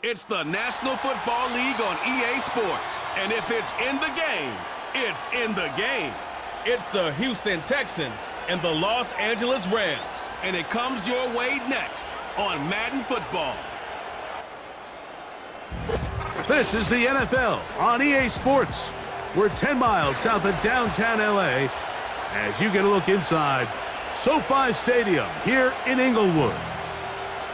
It's the National Football League on EA Sports. And if it's in the game, it's in the game. It's the Houston Texans and the Los Angeles Rams. And it comes your way next on Madden Football. This is the NFL on EA Sports. We're 10 miles south of downtown LA as you get a look inside SoFi Stadium here in Inglewood.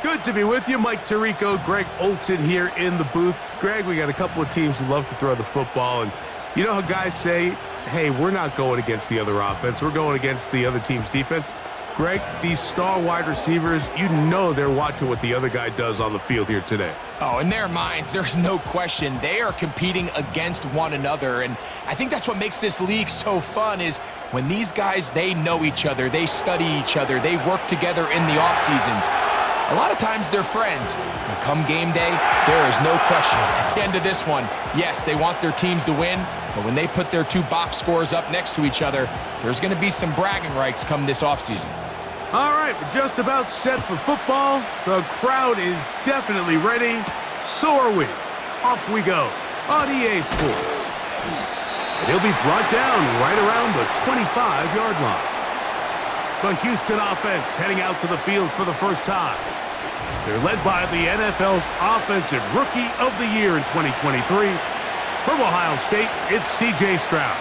Good to be with you. Mike Tirico, Greg Olson here in the booth. Greg, we got a couple of teams who love to throw the football, and you know how guys say, hey, we're not going against the other offense, we're going against the other team's defense. Greg, these star wide receivers, you know they're watching what the other guy does on the field here today. Oh, in their minds, there's no question. They are competing against one another, and I think that's what makes this league so fun is when these guys, they know each other, they study each other, they work together in the off seasons. A lot of times they're friends, but come game day, there is no question. At the end of this one, yes, they want their teams to win, but when they put their two box scores up next to each other, there's going to be some bragging rights come this offseason. All right, we're just about set for football. The crowd is definitely ready. So are we. Off we go on EA Sports. And he'll be brought down right around the 25-yard line. The Houston offense heading out to the field for the first time. They're led by the NFL's Offensive Rookie of the Year in 2023. From Ohio State, it's C.J. Stroud.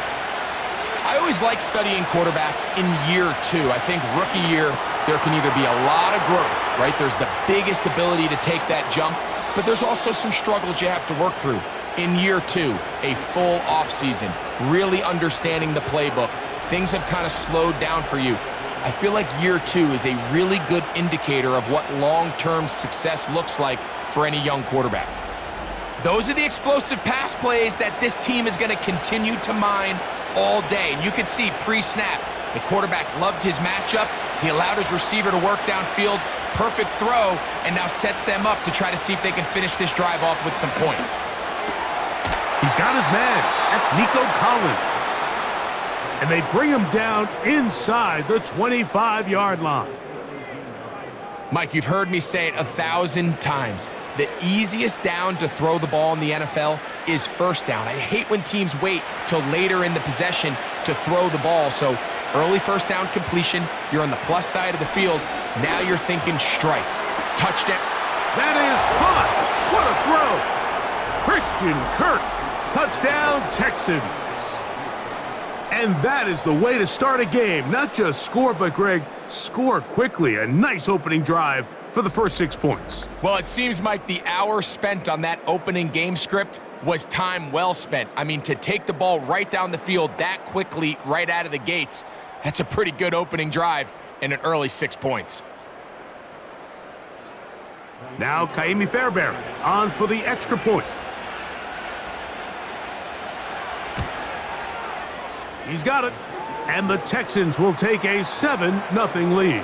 I always like studying quarterbacks in year two. I think rookie year, there can either be a lot of growth, right? There's the biggest ability to take that jump, but there's also some struggles you have to work through. In year two, a full offseason, really understanding the playbook. Things have kind of slowed down for you. I feel like year two is a really good indicator of what long-term success looks like for any young quarterback. Those are the explosive pass plays that this team is going to continue to mine all day. And you can see pre-snap, the quarterback loved his matchup. He allowed his receiver to work downfield, perfect throw, and now sets them up to try to see if they can finish this drive off with some points. He's got his man. That's Nico Collins. And they bring him down inside the 25-yard line. Mike, you've heard me say it 1,000 times. The easiest down to throw the ball in the NFL is first down. I hate when teams wait till later in the possession to throw the ball. So early first down completion, you're on the plus side of the field. Now you're thinking strike. Touchdown. That is caught. What a throw. Christian Kirk. Touchdown, Texans. And that is the way to start a game. Not just score, but, Greg, score quickly. A nice opening drive for the first 6 points. Well, it seems, Mike, the hour spent on that opening game script was time well spent. I mean, to take the ball right down the field that quickly right out of the gates, that's a pretty good opening drive and an early 6 points. Now, Kaimi Fairbairn on for the extra point. He's got it, and the Texans will take a 7-0 lead.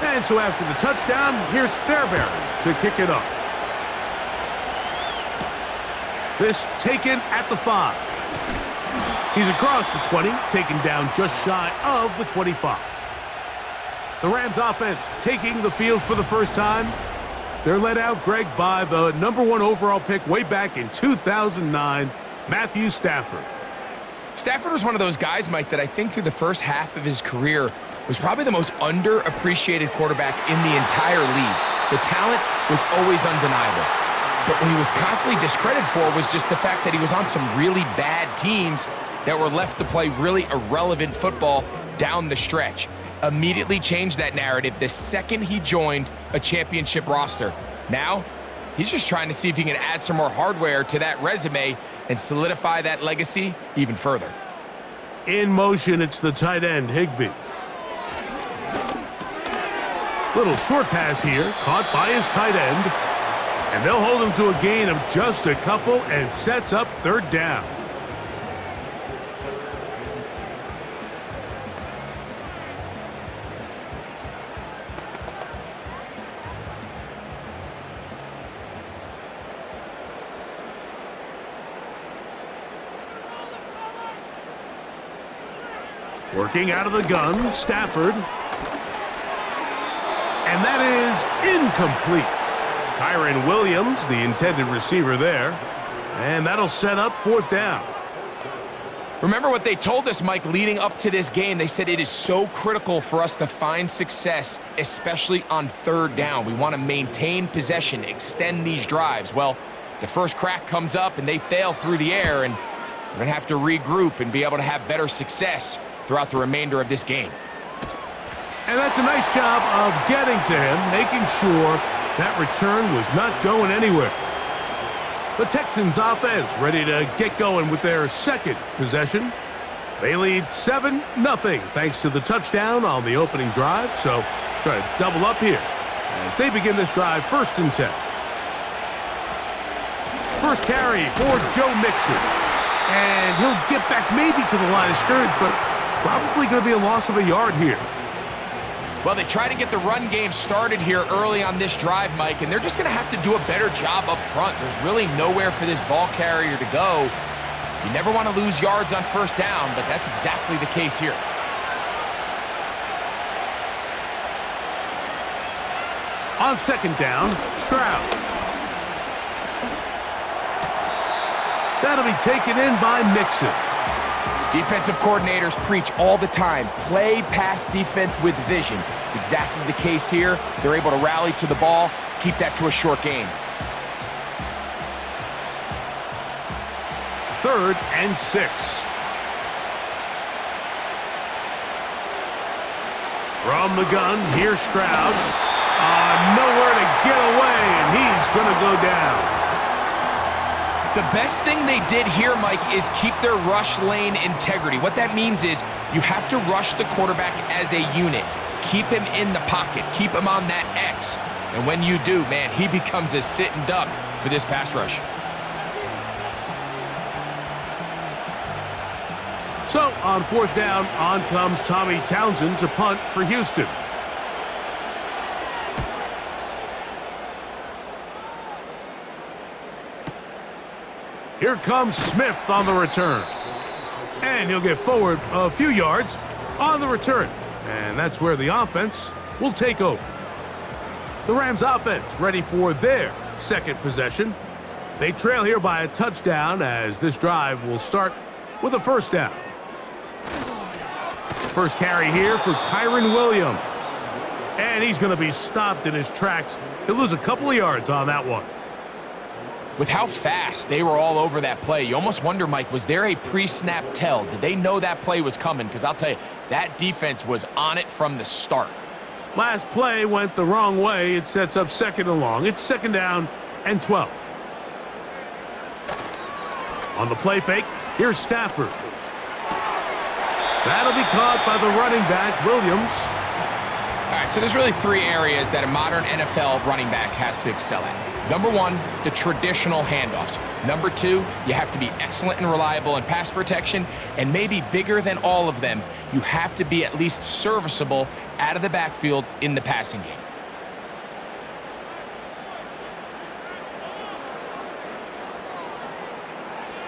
And so after the touchdown, here's Fairbairn to kick it up. This taken at the 5. He's across the 20, taken down just shy of the 25. The Rams offense taking the field for the first time. They're led out, Greg, by the #1 overall pick way back in 2009, Matthew Stafford. Stafford was one of those guys, Mike, that I think through the first half of his career was probably the most underappreciated quarterback in the entire league. The talent was always undeniable. But what he was constantly discredited for was just the fact that he was on some really bad teams that were left to play really irrelevant football down the stretch. Immediately changed that narrative the second he joined a championship roster. Now, he's just trying to see if he can add some more hardware to that resume and solidify that legacy even further. In motion, it's the tight end, Higbee. Little short pass here, caught by his tight end. And they'll hold him to a gain of just a couple and sets up third down. Working out of the gun, Stafford. And that is incomplete. Kyron Williams, the intended receiver there. And that'll set up 4th down. Remember what they told us, Mike, leading up to this game. They said it is so critical for us to find success, especially on 3rd down. We want to maintain possession, extend these drives. Well, the first crack comes up and they fail through the air, and we're going to have to regroup and be able to have better success throughout the remainder of this game. And that's a nice job of getting to him, making sure that return was not going anywhere. The Texans offense ready to get going with their 2nd possession. They lead 7-0 thanks to the touchdown on the opening drive. So try to double up here as they begin this drive 1st and 10. First carry for Joe Mixon. And he'll get back maybe to the line of scrimmage, but probably going to be a loss of a yard here. Well, they try to get the run game started here early on this drive, Mike, and they're just going to have to do a better job up front. There's really nowhere for this ball carrier to go. You never want to lose yards on 1st down, but that's exactly the case here. On 2nd down, Stroud. That'll be taken in by Mixon. Defensive coordinators preach all the time, play pass defense with vision. It's exactly the case here. They're able to rally to the ball, keep that to a short gain. 3rd and 6. From the gun, here's Stroud. Nowhere to get away, and he's going to go down. The best thing they did here, Mike, is keep their rush lane integrity. What that means is you have to rush the quarterback as a unit. Keep him in the pocket. Keep him on that X. And when you do, man, he becomes a sitting duck for this pass rush. So on 4th down, on comes Tommy Townsend to punt for Houston. Here comes Smith on the return. And he'll get forward a few yards on the return. And that's where the offense will take over. The Rams offense ready for their 2nd possession. They trail here by a touchdown as this drive will start with a 1st down. First carry here for Kyron Williams. And he's going to be stopped in his tracks. He'll lose a couple of yards on that one. With how fast they were all over that play, you almost wonder, Mike, was there a pre-snap tell? Did they know that play was coming? Because I'll tell you, that defense was on it from the start. Last play went the wrong way. It sets up 2nd and long. It's 2nd down and 12. On the play fake, here's Stafford. That'll be caught by the running back, Williams. All right, so there's really 3 areas that a modern NFL running back has to excel at. Number 1, the traditional handoffs. Number 2, you have to be excellent and reliable in pass protection, and maybe bigger than all of them, you have to be at least serviceable out of the backfield in the passing game.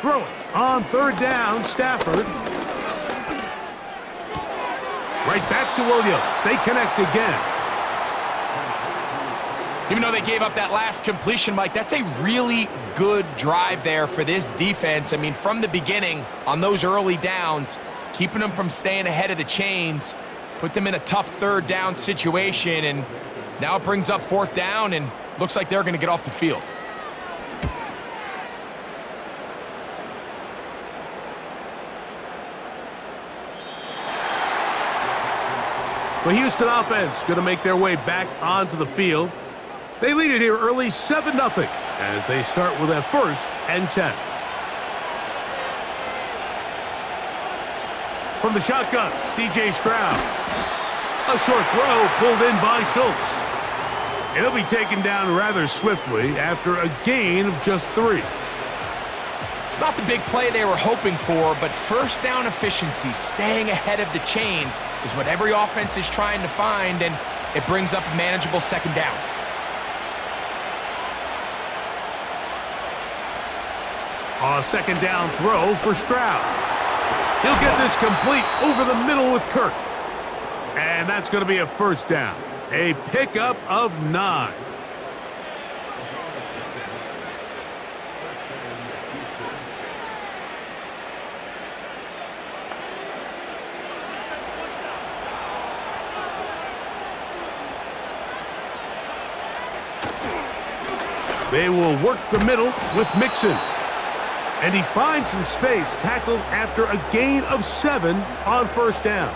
Throwing on 3rd down, Stafford. Right back to Williams. They connect again. Even though they gave up that last completion, Mike, that's a really good drive there for this defense. I mean, from the beginning, on those early downs, keeping them from staying ahead of the chains, put them in a tough 3rd down situation, and now it brings up 4th down, and looks like they're going to get off the field. The Houston offense going to make their way back onto the field. They lead it here early 7-0 as they start with a 1st and 10. From the shotgun, C.J. Stroud. A short throw pulled in by Schultz. It'll be taken down rather swiftly after a gain of just 3. It's not the big play they were hoping for, but 1st down efficiency, staying ahead of the chains, is what every offense is trying to find, and it brings up a manageable 2nd down. A 2nd down throw for Stroud. He'll get this complete over the middle with Kirk. And that's going to be a first down. A pickup of 9. They will work the middle with Mixon. And he finds some space, tackled after a gain of 7 on first down.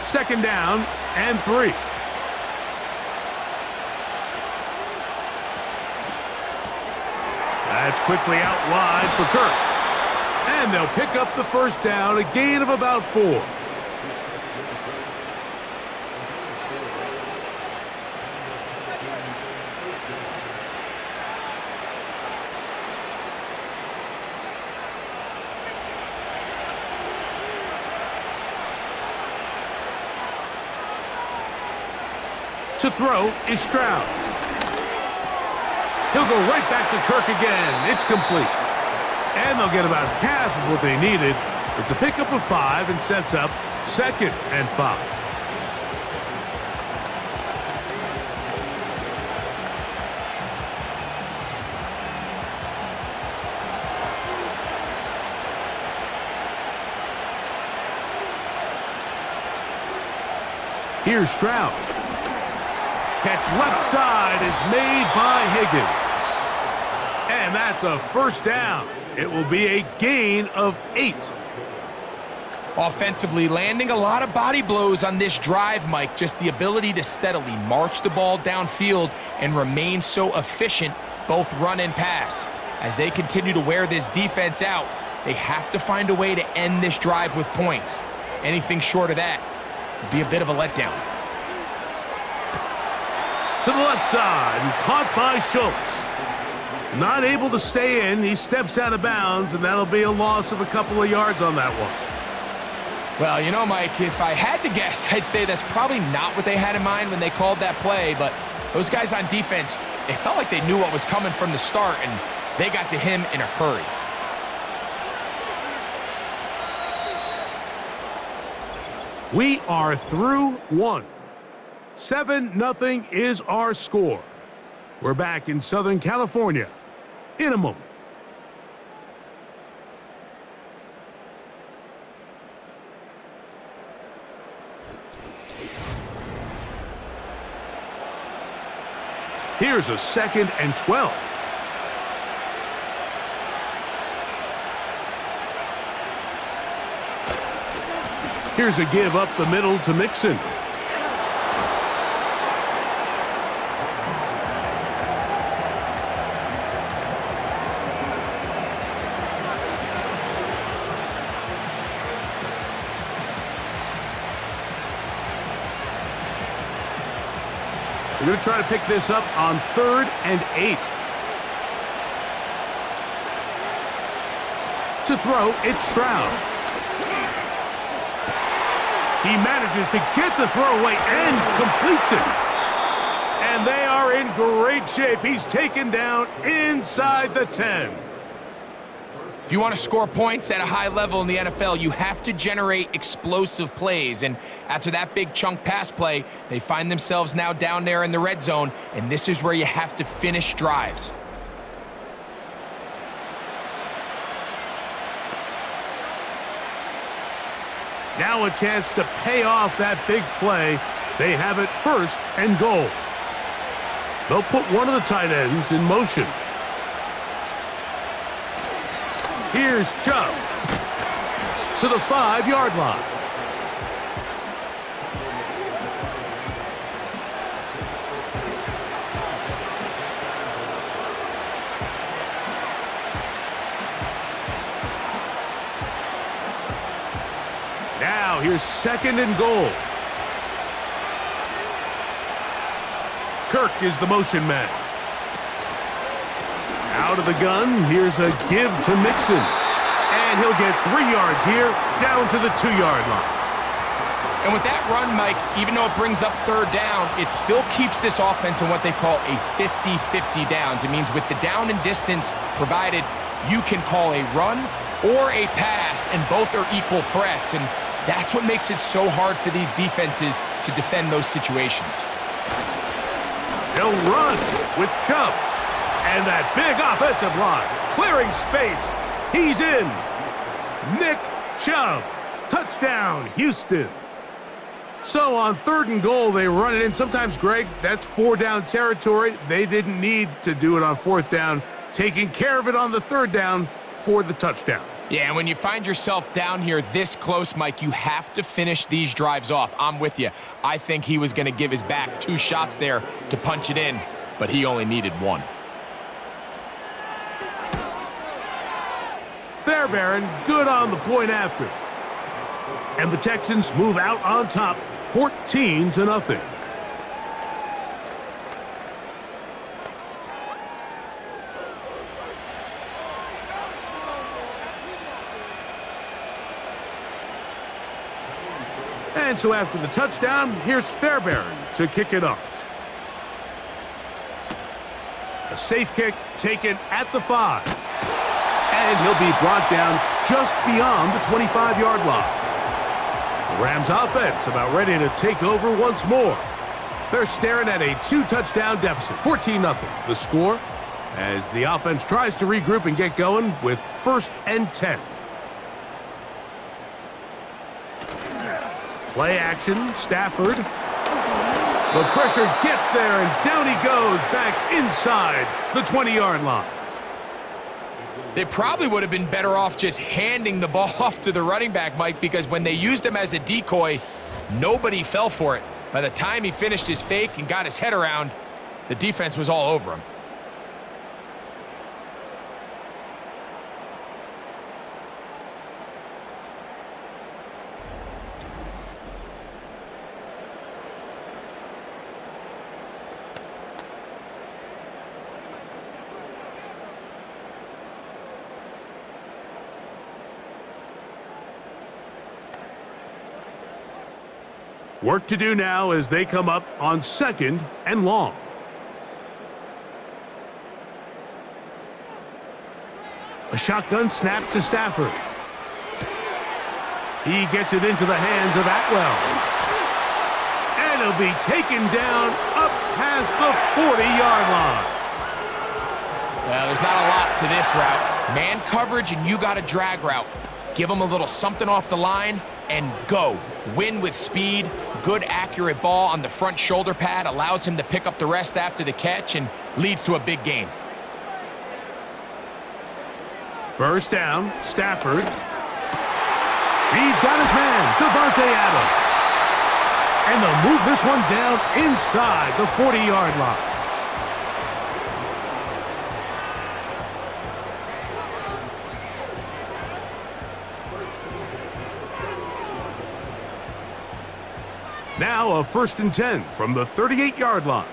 Second down and 3. That's quickly out wide for Kirk. And they'll pick up the first down, a gain of about 4. To throw is Stroud. He'll go right back to Kirk again. It's complete. And they'll get about half of what they needed. It's a pickup of 5 and sets up 2nd and 5. Here's Stroud. Catch left side is made by Higgins. And that's a first down. It will be a gain of 8. Offensively, landing a lot of body blows on this drive, Mike. Just the ability to steadily march the ball downfield and remain so efficient, both run and pass. As they continue to wear this defense out, they have to find a way to end this drive with points. Anything short of that would be a bit of a letdown. To the left side, and caught by Schultz. Not able to stay in. He steps out of bounds, and that'll be a loss of a couple of yards on that one. Well, you know, Mike, if I had to guess, I'd say that's probably not what they had in mind when they called that play, but those guys on defense, it felt like they knew what was coming from the start, and they got to him in a hurry. We are through 1. 7-0 is our score. We're back in Southern California in a moment. Here's a 2nd and 12. Here's a give up the middle to Mixon. We're going to try to pick this up on 3rd and 8. To throw, it's Stroud. He manages to get the throw away and completes it. And they are in great shape. He's taken down inside the 10. If you want to score points at a high level in the NFL, you have to generate explosive plays. And after that big chunk pass play, they find themselves now down there in the red zone, and this is where you have to finish drives. Now a chance to pay off that big play. They have it 1st and goal. They'll put one of the tight ends in motion. Here's Chubb to the 5-yard line. Now here's 2nd and goal. Kirk is the motion man. Out of the gun, here's a give to Mixon. And he'll get 3 yards here, down to the 2-yard line. And with that run, Mike, even though it brings up third down, it still keeps this offense in what they call a 50-50 downs. It means with the down and distance provided, you can call a run or a pass, and both are equal threats. And that's what makes it so hard for these defenses to defend those situations. He'll run with Chubb. And that big offensive line, clearing space. He's in. Nick Chubb. Touchdown, Houston. So on 3rd and goal, they run it in. Sometimes, Greg, that's 4-down territory. They didn't need to do it on 4th down. Taking care of it on the 3rd down for the touchdown. Yeah, and when you find yourself down here this close, Mike, you have to finish these drives off. I'm with you. I think he was going to give his back 2 shots there to punch it in, but he only needed 1. Fairbairn, good on the point after. And the Texans move out on top, 14-0. And so after the touchdown, here's Fairbairn to kick it off. A safe kick taken at the 5. And he'll be brought down just beyond the 25-yard line. The Rams offense about ready to take over once more. They're staring at a 2-touchdown deficit, 14-0. The score as the offense tries to regroup and get going with 1st and 10. Play action, Stafford. The pressure gets there, and down he goes back inside the 20-yard line. They probably would have been better off just handing the ball off to the running back, Mike, because when they used him as a decoy, nobody fell for it. By the time he finished his fake and got his head around, the defense was all over him. Work to do now as they come up on 2nd and long. A shotgun snap to Stafford. He gets it into the hands of Atwell. And he'll be taken down up past the 40-yard line. Well, there's not a lot to this route. Man coverage, and you got a drag route. Give him a little something off the line and go. Win with speed. Good, accurate ball on the front shoulder pad allows him to pick up the rest after the catch and leads to a big gain. 1st down, Stafford. He's got his man, Devontae Adams. And they'll move this one down inside the 40-yard line. Now a 1st and 10 from the 38-yard line.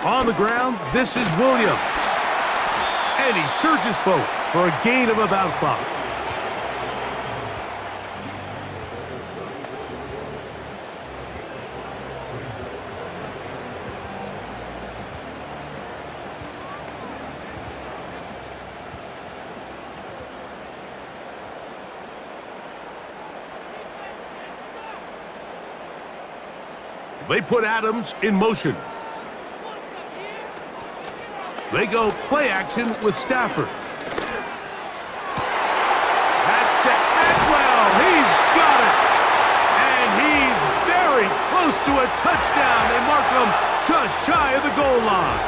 On the ground, this is Williams. And he surges forward for a gain of about 5. They put Adams in motion. They go play action with Stafford. That's to Atwell. He's got it. And he's very close to a touchdown. They mark him just shy of the goal line.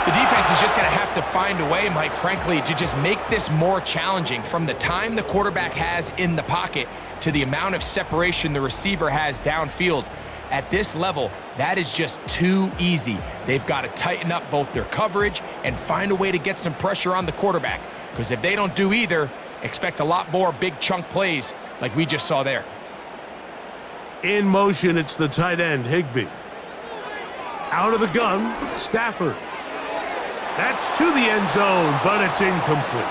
The defense is just going to have to find a way, Mike, frankly, to just make this more challenging from the time the quarterback has in the pocket to the amount of separation the receiver has downfield. At this level, that is just too easy. They've got to tighten up both their coverage and find a way to get some pressure on the quarterback. Because if they don't do either, expect a lot more big chunk plays like we just saw there. In motion, it's the tight end, Higbee. Out of the gun, Stafford. That's to the end zone, but it's incomplete.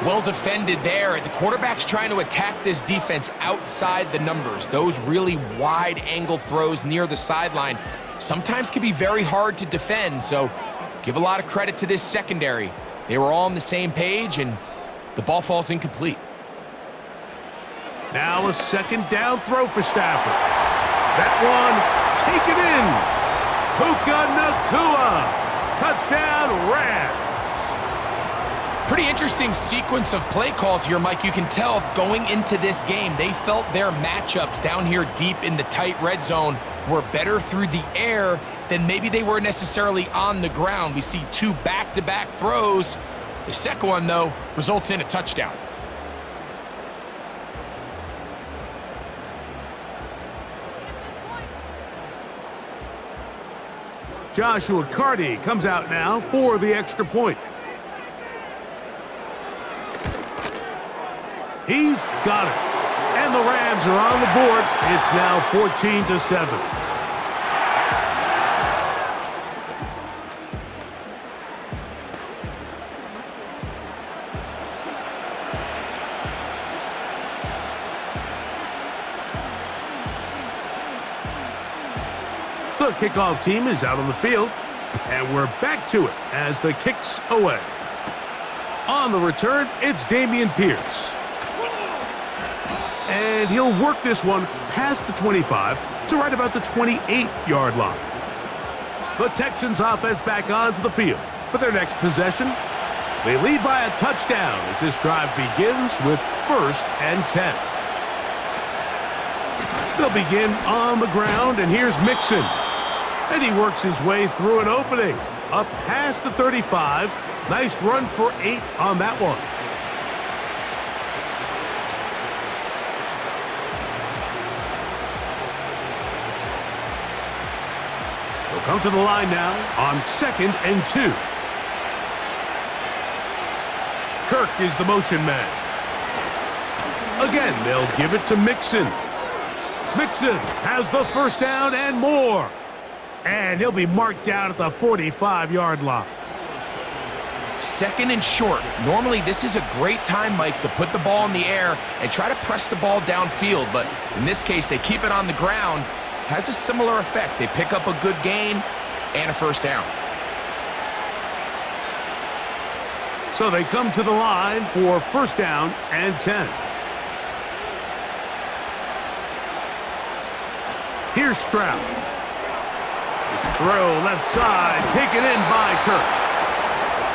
Well defended there. The quarterback's trying to attack this defense outside the numbers. Those really wide angle throws near the sideline sometimes can be very hard to defend, so give a lot of credit to this secondary. They were all on the same page, and the ball falls incomplete. Now a second down throw for Stafford. That one, take it in. Puka Nacua. Touchdown, Rams. Pretty interesting sequence of play calls here, Mike. You can tell going into this game, they felt their matchups down here deep in the tight red zone were better through the air than maybe they were necessarily on the ground. We see 2 back-to-back throws. The second one, though, results in a touchdown. Joshua Carty comes out now for the extra point. He's got it. And the Rams are on the board. It's now 14-7. The kickoff team is out on the field, and we're back to it as the kick's away. On the return, it's Dameon Pierce. And he'll work this one past the 25 to right about the 28-yard line. The Texans offense back onto the field for their next possession. They lead by a touchdown as this drive begins with 1st and 10. They'll begin on the ground, and here's Mixon. And he works his way through an opening, up past the 35. Nice run for 8 on that one. They'll come to the line now on 2nd and 2. Kirk is the motion man. Again, they'll give it to Mixon. Mixon has the first down and more. And he'll be marked down at the 45-yard line. 2nd and short. Normally, this is a great time, Mike, to put the ball in the air and try to press the ball downfield. But in this case, they keep it on the ground. Has a similar effect. They pick up a good gain and a first down. So they come to the line for 1st down and 10. Here's Stroud. His throw left side, taken in by Kirk.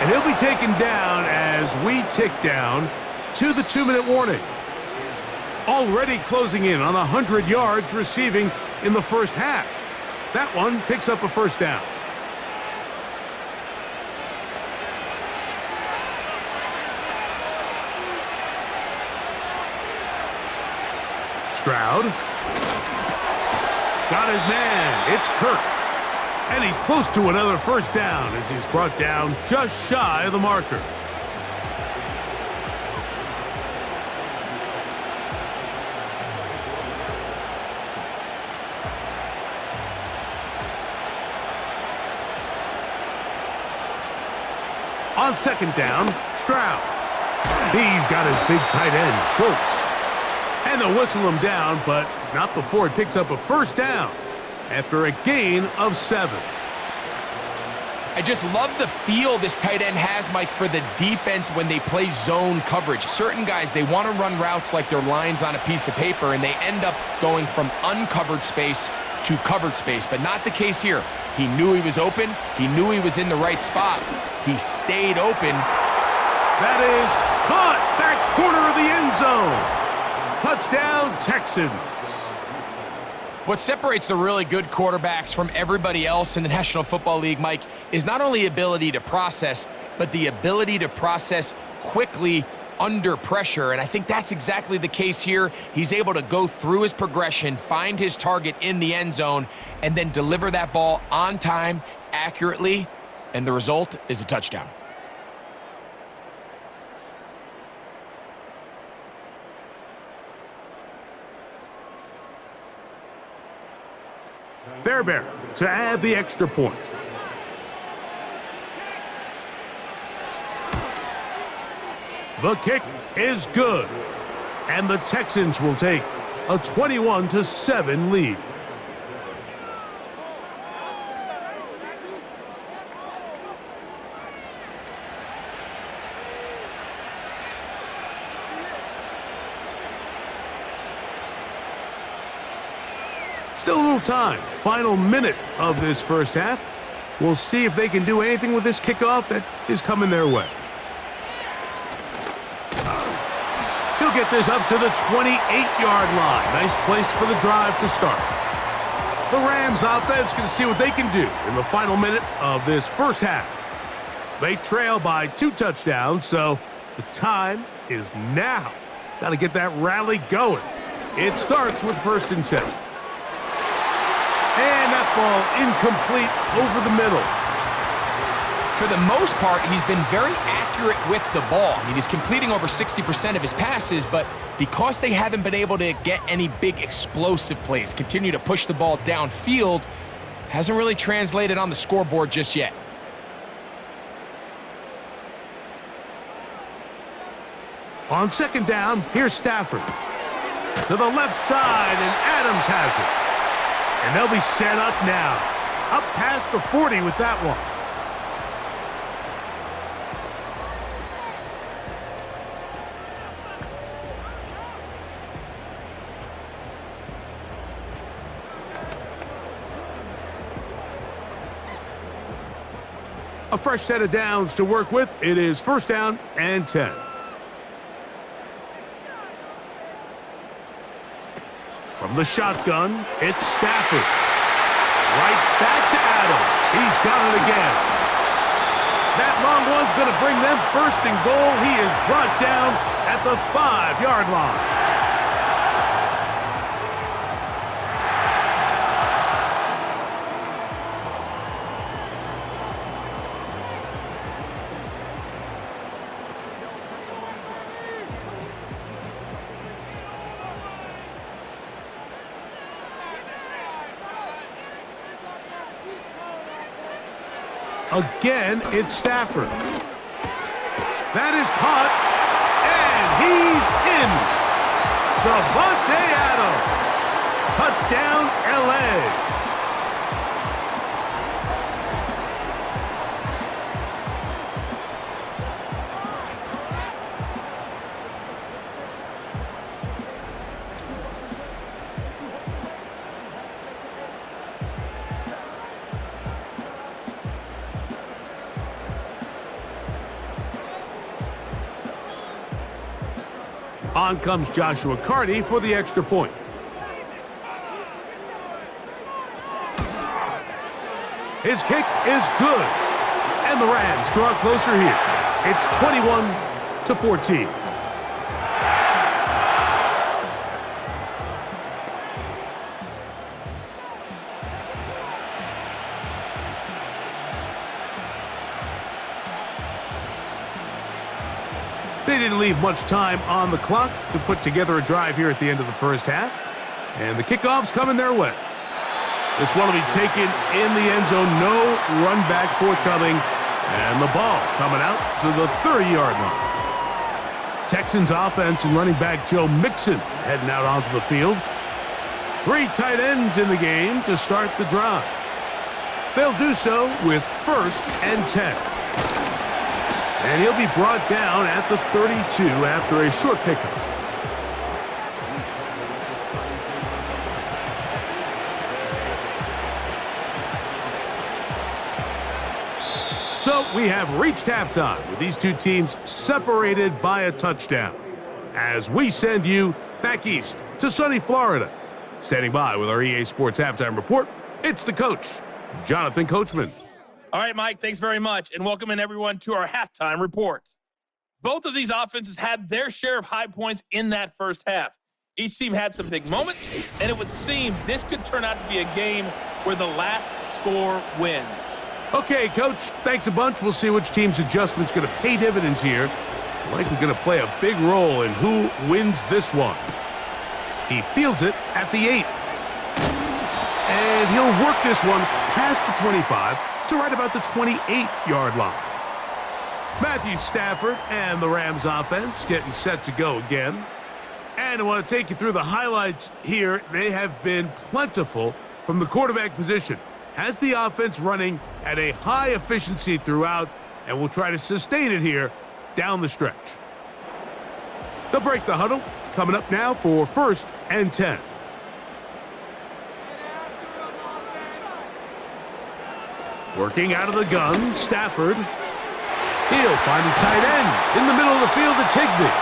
And he'll be taken down as we tick down to the 2-minute warning. Already closing in on 100 yards receiving in the first half. That one picks up a first down. Stroud. Got his man. It's Kirk. And he's close to another first down as he's brought down just shy of the marker. On 2nd down, Stroud. He's got his big tight end, Schultz. And they'll whistle him down, but not before it picks up a first down after a gain of 7. I just love the feel this tight end has, Mike, for the defense when they play zone coverage. Certain guys, they want to run routes like they're lines on a piece of paper, and they end up going from uncovered space to covered space, but not the case here. He knew he was open. He knew he was in the right spot. He stayed open. That is caught back corner of the end zone. Touchdown, Texans. What separates the really good quarterbacks from everybody else in the National Football League, Mike, is not only ability to process, but the ability to process quickly under pressure. And I think that's exactly the case here. He's able to go through his progression, find his target in the end zone, and then deliver that ball on time, accurately, and the result is a touchdown. Fairbairn to add the extra point. The kick is good. And the Texans will take a 21-7 lead. Still a little time. Final minute of this first half. We'll see if they can do anything with this kickoff that is coming their way. He'll get this up to the 28-yard line. Nice place for the drive to start. The Rams offense going to see what they can do in the final minute of this first half. They trail by 2 touchdowns, so the time is now. Got to get that rally going. It starts with 1st and 10. And that ball incomplete over the middle. For the most part, he's been very accurate with the ball. I mean, he's completing over 60% of his passes, but because they haven't been able to get any big explosive plays, continue to push the ball downfield, hasn't really translated on the scoreboard just yet. On 2nd down, here's Stafford. To the left side, and Adams has it. And they'll be set up now. Up past the 40 with that one. A fresh set of downs to work with. It is 1st down and 10. From the shotgun, it's Stafford. Right back to Adams. He's got it again. That long one's going to bring them 1st and goal. He is brought down at the 5-yard line. Again, it's Stafford. That is caught, and he's in. Davante Adams. Touchdown, L.A. On comes Joshua Carty for the extra point. His kick is good. And the Rams draw closer here. It's 21-14. They didn't leave much time on the clock to put together a drive here at the end of the first half. And the kickoff's coming their way. This one will be taken in the end zone. No run back forthcoming. And the ball coming out to the 30-yard line. Texans offense and running back Joe Mixon heading out onto the field. 3 tight ends in the game to start the drive. They'll do so with 1st and 10. And he'll be brought down at the 32 after a short pickup. So we have reached halftime with these 2 teams separated by a touchdown. As we send you back east to sunny Florida. Standing by with our EA Sports Halftime Report, it's the coach, Jonathan Coachman. All right, Mike, thanks very much, and welcome in everyone to our halftime report. Both of these offenses had their share of high points in that first half. Each team had some big moments, and it would seem this could turn out to be a game where the last score wins. Okay, Coach, thanks a bunch. We'll see which team's adjustment's going to pay dividends here. Likely going to play a big role in who wins this one. He fields it at the 8. And he'll work this one past the 25 to right about the 28-yard line. Matthew Stafford and the Rams offense getting set to go again. And I want to take you through the highlights here. They have been plentiful from the quarterback position. Has the offense running at a high efficiency throughout, and will try to sustain it here down the stretch. They'll break the huddle. Coming up now for 1st and 10. Working out of the gun, Stafford. He'll find his tight end in the middle of the field to Higbee.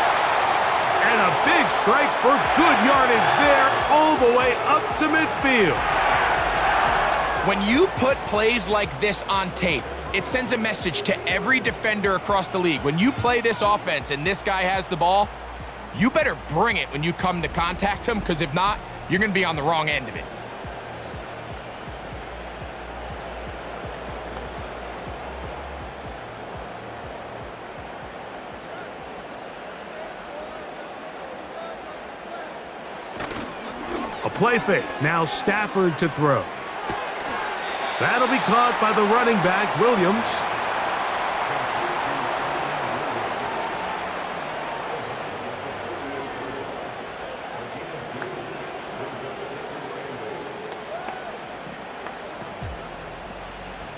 And a big strike for good yardage there all the way up to midfield. When you put plays like this on tape, it sends a message to every defender across the league. When you play this offense and this guy has the ball, you better bring it when you come to contact him, because if not, you're going to be on the wrong end of it. A play fake. Now Stafford to throw. That'll be caught by the running back, Williams.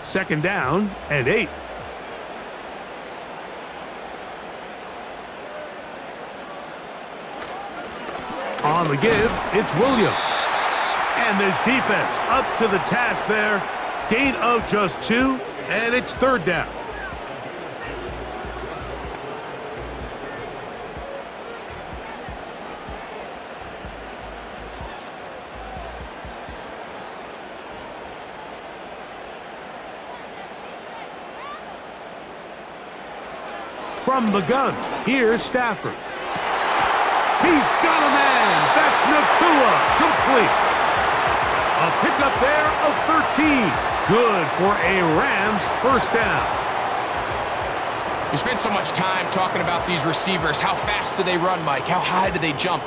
Second down and 8. On the give, it's Williams. And this defense up to the task there. Gain of just 2, and it's 3rd down. From the gun, here's Stafford. He's got a man. That's Nakua, complete. A pickup there of 13. Good for a Rams 1st down. We spent so much time talking about these receivers. How fast do they run, Mike? How high do they jump?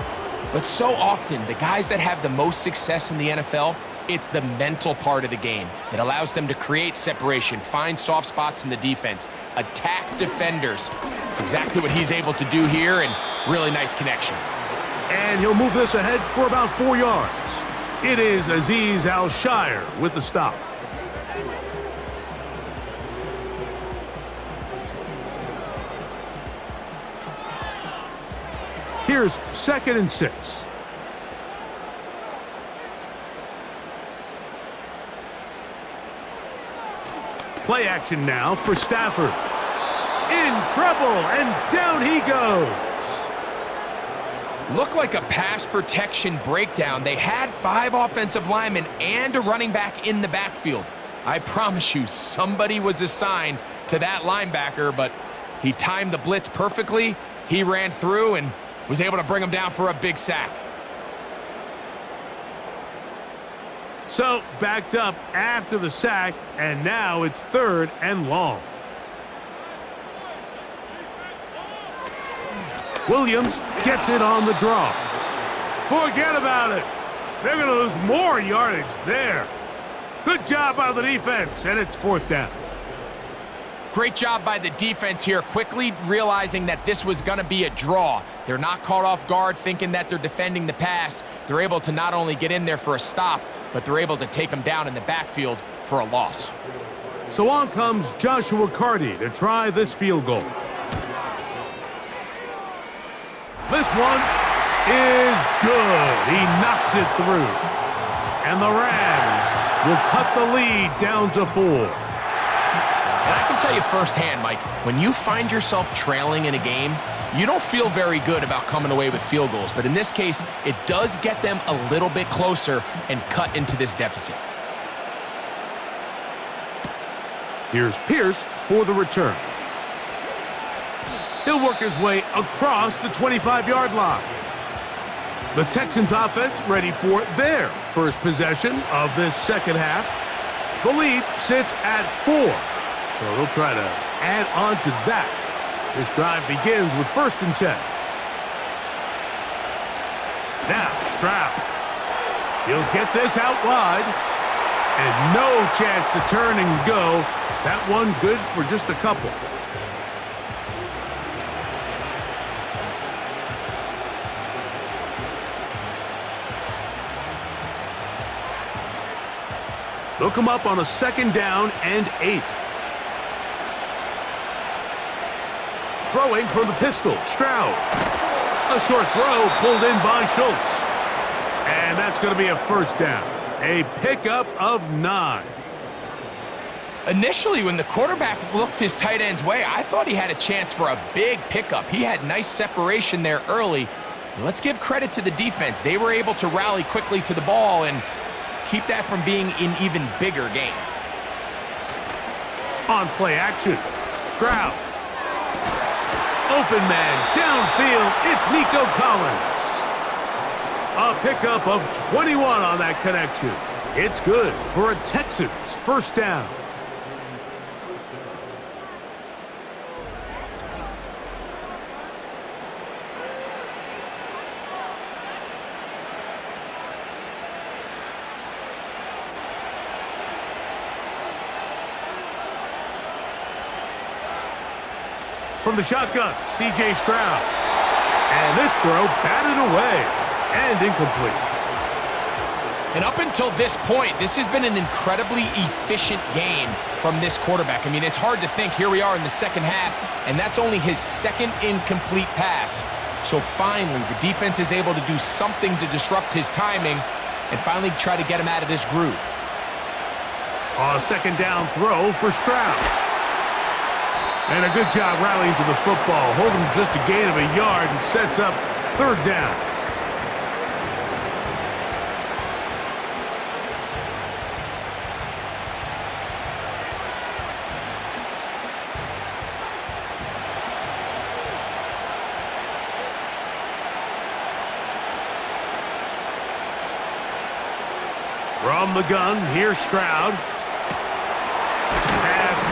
But so often, the guys that have the most success in the NFL, it's the mental part of the game. It allows them to create separation, find soft spots in the defense, attack defenders. It's exactly what he's able to do here, and really nice connection. And he'll move this ahead for about 4 yards. It is Azeez Al-Shire with the stop. Here's 2nd and 6. Play action now for Stafford. In trouble, and down he goes. Looked like a pass protection breakdown. They had 5 offensive linemen and a running back in the backfield. I promise you, somebody was assigned to that linebacker, but he timed the blitz perfectly. He ran through and was able to bring him down for a big sack. So, backed up after the sack, and now it's 3rd and long. Williams gets it on the draw. Forget about it. They're going to lose more yardage there. Good job by the defense, and it's 4th down. Great job by the defense here, quickly realizing that this was going to be a draw. They're not caught off guard thinking that they're defending the pass. They're able to not only get in there for a stop, but they're able to take them down in the backfield for a loss. So on comes Joshua Carty to try this field goal. This one is good. He knocks it through. And the Rams will cut the lead down to 4. And I can tell you firsthand, Mike, when you find yourself trailing in a game, you don't feel very good about coming away with field goals. But in this case, it does get them a little bit closer and cut into this deficit. Here's Pierce for the return. He'll work his way across the 25-yard line. The Texans offense ready for their first possession of this second half. The lead sits at 4, so they'll try to add on to that. This drive begins with 1st and 10. Now, Stroud. He'll get this out wide. And no chance to turn and go. That one good for just a couple. They'll come up on a 2nd down and 8. Throwing from the pistol, Stroud. A short throw pulled in by Schultz. And that's going to be a 1st down. A pickup of 9. Initially, when the quarterback looked his tight end's way, I thought he had a chance for a big pickup. He had nice separation there early. Let's give credit to the defense. They were able to rally quickly to the ball and keep that from being an even bigger game. On play action, Stroud. Open man, downfield, it's Nico Collins. A pickup of 21 on that connection. It's good for a Texans 1st down. From the shotgun, C.J. Stroud. And this throw batted away and incomplete. And up until this point, this has been an incredibly efficient game from this quarterback. I mean, it's hard to think. Here we are in the 2nd half, and that's only his 2nd incomplete pass. So finally, the defense is able to do something to disrupt his timing and finally try to get him out of this groove. A 2nd down throw for Stroud. And a good job rallying to the football, holding just a gain of a yard and sets up 3rd down. From the gun, here's Stroud.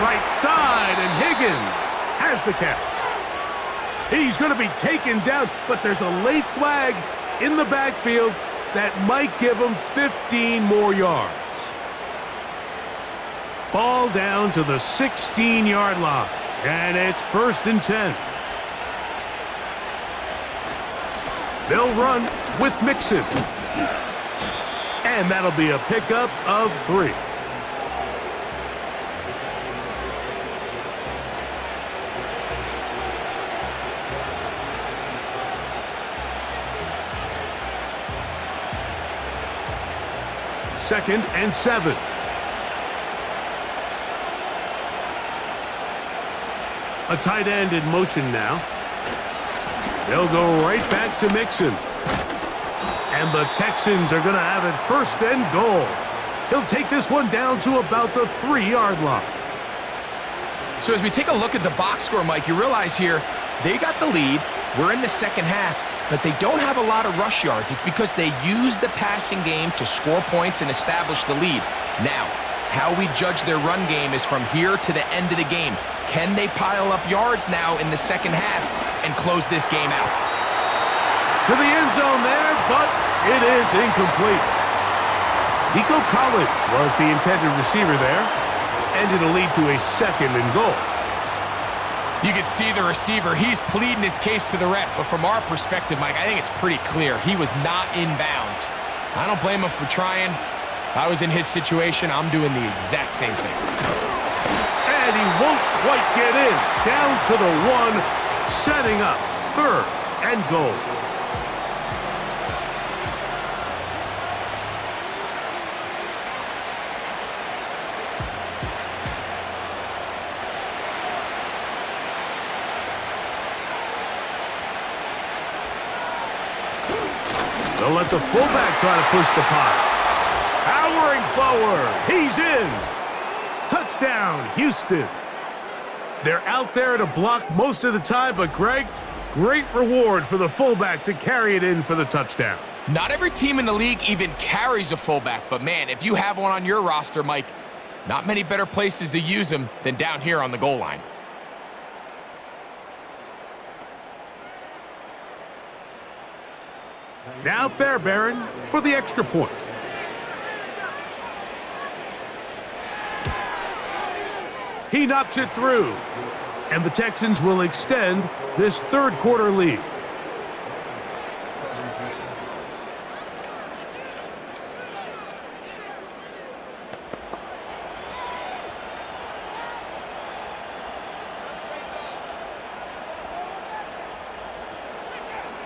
Right side, and Higgins has the catch. He's going to be taken down, but there's a late flag in the backfield that might give him 15 more yards. Ball down to the 16-yard line, and it's 1st and 10. They'll run with Mixon. And that'll be a pickup of 3. Second and 7. A tight end in motion now. They'll go right back to Mixon. And the Texans are going to have it 1st and goal. He'll take this one down to about the 3-yard line. So as we take a look at the box score, Mike, you realize here they got the lead. We're in the 2nd half. But they don't have a lot of rush yards. It's because they use the passing game to score points and establish the lead. Now, how we judge their run game is from here to the end of the game. Can they pile up yards now in the 2nd half and close this game out? To the end zone there, but it is incomplete. Nico Collins was the intended receiver there, and it'll lead to a 2nd and goal. You can see the receiver. He's pleading his case to the ref. So from our perspective, Mike, I think it's pretty clear. He was not in bounds. I don't blame him for trying. If I was in his situation, I'm doing the exact same thing. And he won't quite get in. Down to the 1, setting up 3rd and goal. They'll let the fullback try to push the pot. Powering forward. He's in. Touchdown, Houston. They're out there to block most of the time, but Greg, great reward for the fullback to carry it in for the touchdown. Not every team in the league even carries a fullback, but man, if you have one on your roster, Mike, not many better places to use him than down here on the goal line. Now Fairbairn for the extra point. He knocks it through, and the Texans will extend this 3rd quarter lead.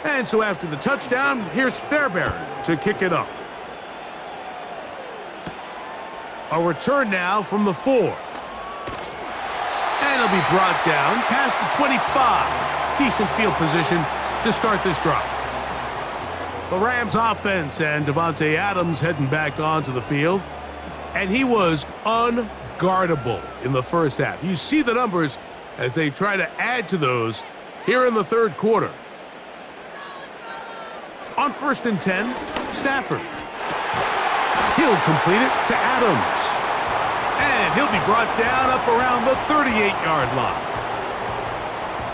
And so after the touchdown, here's Fairbairn to kick it off. A return now from the 4. And it'll be brought down past the 25. Decent field position to start this drive. The Rams offense and Davante Adams heading back onto the field. And he was unguardable in the first half. You see the numbers as they try to add to those here in the third quarter. On 1st and 10, Stafford. He'll complete it to Adams. And he'll be brought down up around the 38-yard line.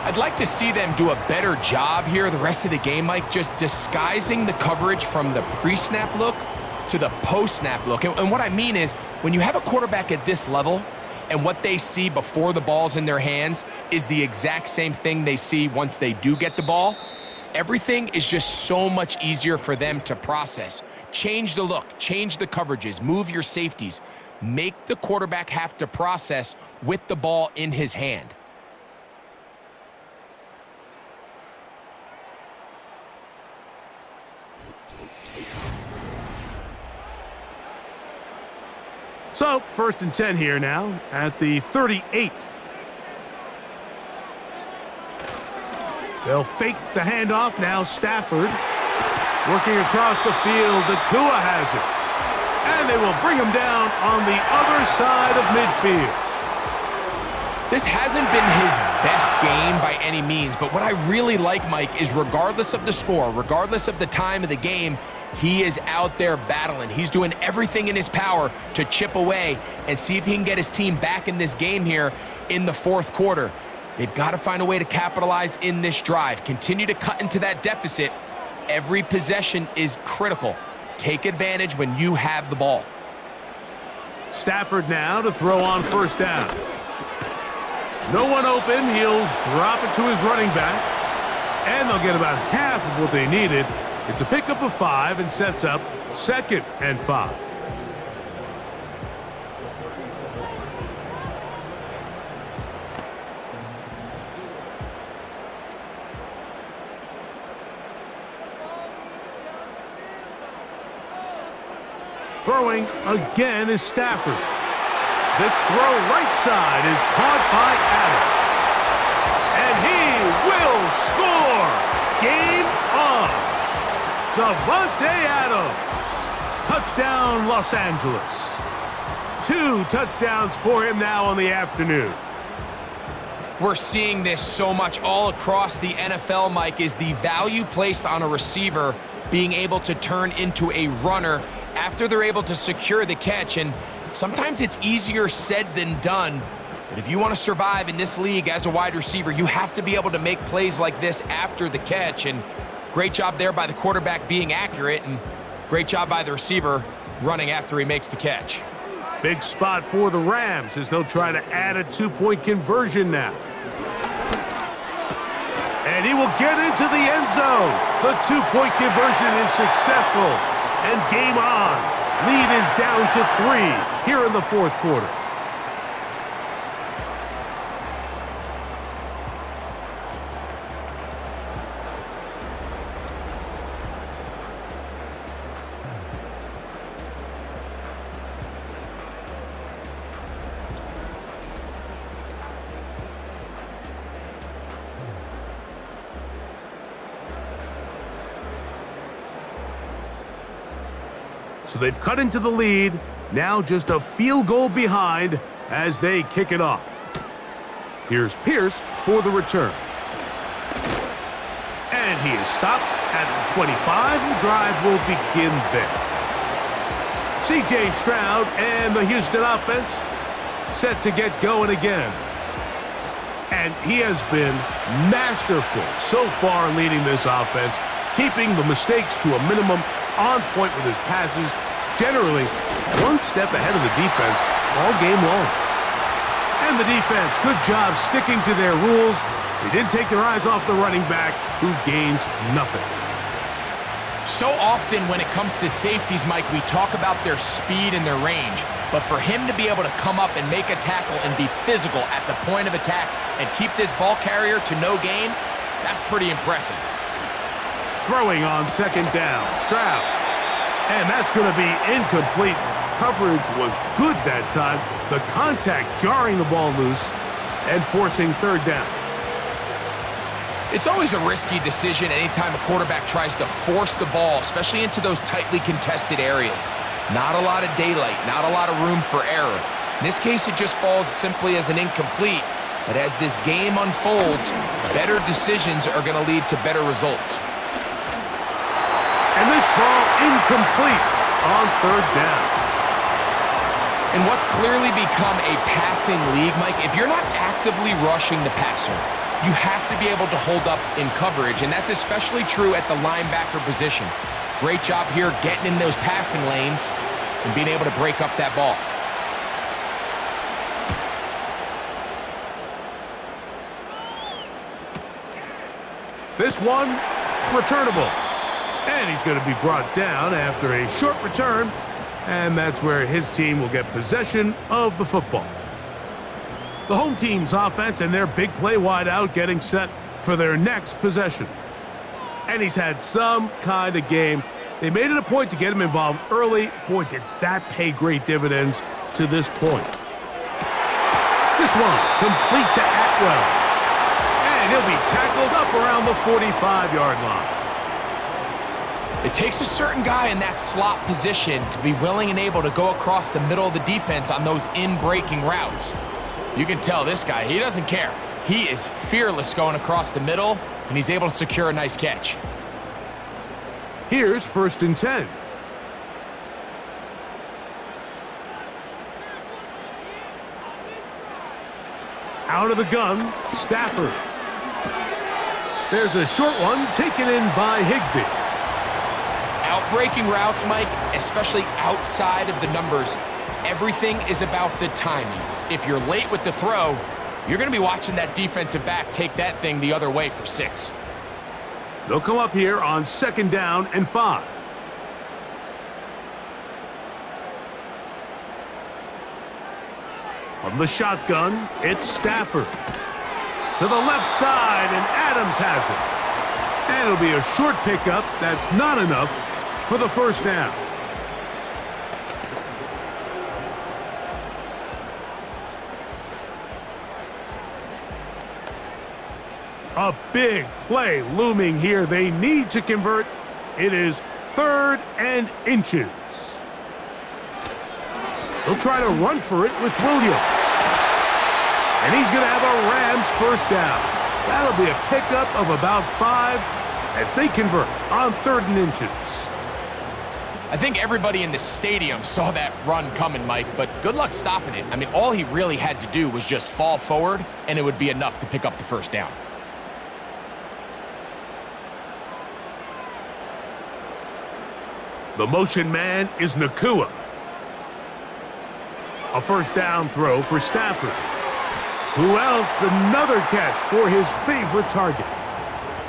I'd like to see them do a better job here the rest of the game, Mike, just disguising the coverage from the pre-snap look to the post-snap look. And what I mean is, when you have a quarterback at this level and what they see before the ball's in their hands is the exact same thing they see once they do get the ball, everything is just so much easier for them to process. Change the look, change the coverages, move your safeties. Make the quarterback have to process with the ball in his hand. So, 1st and 10 here now at the 38. They'll fake the handoff now. Stafford working across the field. Nakua has it. And they will bring him down on the other side of midfield. This hasn't been his best game by any means, but what I really like, Mike, is regardless of the score, regardless of the time of the game, he is out there battling. He's doing everything in his power to chip away and see if he can get his team back in this game here in the fourth quarter. They've got to find a way to capitalize in this drive. Continue to cut into that deficit. Every possession is critical. Take advantage when you have the ball. Stafford now to throw on 1st down. No one open. He'll drop it to his running back. And they'll get about half of what they needed. It's a pickup of 5 and sets up 2nd and 5. Throwing again is Stafford. This throw right side is caught by Adams. And he will score. Game on. Davante Adams. Touchdown, Los Angeles. 2 touchdowns for him now on the afternoon. We're seeing this so much all across the NFL, Mike, is the value placed on a receiver being able to turn into a runner after they're able to secure the catch. And sometimes it's easier said than done. But if you want to survive in this league as a wide receiver, you have to be able to make plays like this after the catch. And great job there by the quarterback being accurate, and great job by the receiver running after he makes the catch. Big spot for the Rams as they'll try to add a 2-point conversion now. And he will get into the end zone. The 2-point conversion is successful. And game on. Lead is down to 3 here in the fourth quarter. So they've cut into the lead, now just a field goal behind as they kick it off. Here's Pierce for the return. And he is stopped at the 25. The drive will begin there. C.J. Stroud and the Houston offense set to get going again. And he has been masterful so far leading this offense, keeping the mistakes to a minimum, on point with his passes, generally one step ahead of the defense all game long. And the defense, good job sticking to their rules. They didn't take their eyes off the running back, who gains nothing. So often when it comes to safeties, Mike, we talk about their speed and their range. But for him to be able to come up and make a tackle and be physical at the point of attack and keep this ball carrier to no gain, that's pretty impressive. Throwing on second down. Stroud. And that's going to be incomplete. Coverage was good that time. The contact jarring the ball loose and forcing third down. It's always a risky decision anytime a quarterback tries to force the ball, especially into those tightly contested areas. Not a lot of daylight, not a lot of room for error. In this case, it just falls simply as an incomplete. But as this game unfolds, better decisions are going to lead to better results. And this ball incomplete on third down. And what's clearly become a passing league, Mike, if you're not actively rushing the passer, you have to be able to hold up in coverage, and that's especially true at the linebacker position. Great job here getting in those passing lanes and being able to break up that ball. This one, returnable. And he's going to be brought down after a short return, and that's where his team will get possession of the football. The home team's offense and their big play wide out getting set for their next possession. And he's had some kind of game. They made it a point to get him involved early. Boy, did that pay great dividends to this point. This one, complete to Atwell. And he'll be tackled up around the 45-yard line. It takes a certain guy in that slot position to be willing and able to go across the middle of the defense on those in-breaking routes. You can tell this guy, he doesn't care. He is fearless going across the middle, and he's able to secure a nice catch. Here's 1st and 10. Out of the gun, Stafford. There's a short one taken in by Higbee. Outbreaking routes, Mike, especially outside of the numbers, everything is about the timing. If you're late with the throw, you're going to be watching that defensive back take that thing the other way for 6. They'll come up here on 2nd down and 5. From the shotgun, it's Stafford. To the left side, and Adams has it. And it'll be a short pickup. That's not enough for the 1st down. A big play looming here. They need to convert. It is 3rd and inches. They'll try to run for it with Williams. And he's going to have a Rams 1st down. That'll be a pickup of about 5 as they convert on 3rd and inches. I think everybody in the stadium saw that run coming, Mike, but good luck stopping it. I mean, all he really had to do was just fall forward, and it would be enough to pick up the 1st down. The motion man is Nakua. A 1st down throw for Stafford. Who else? Another catch for his favorite target.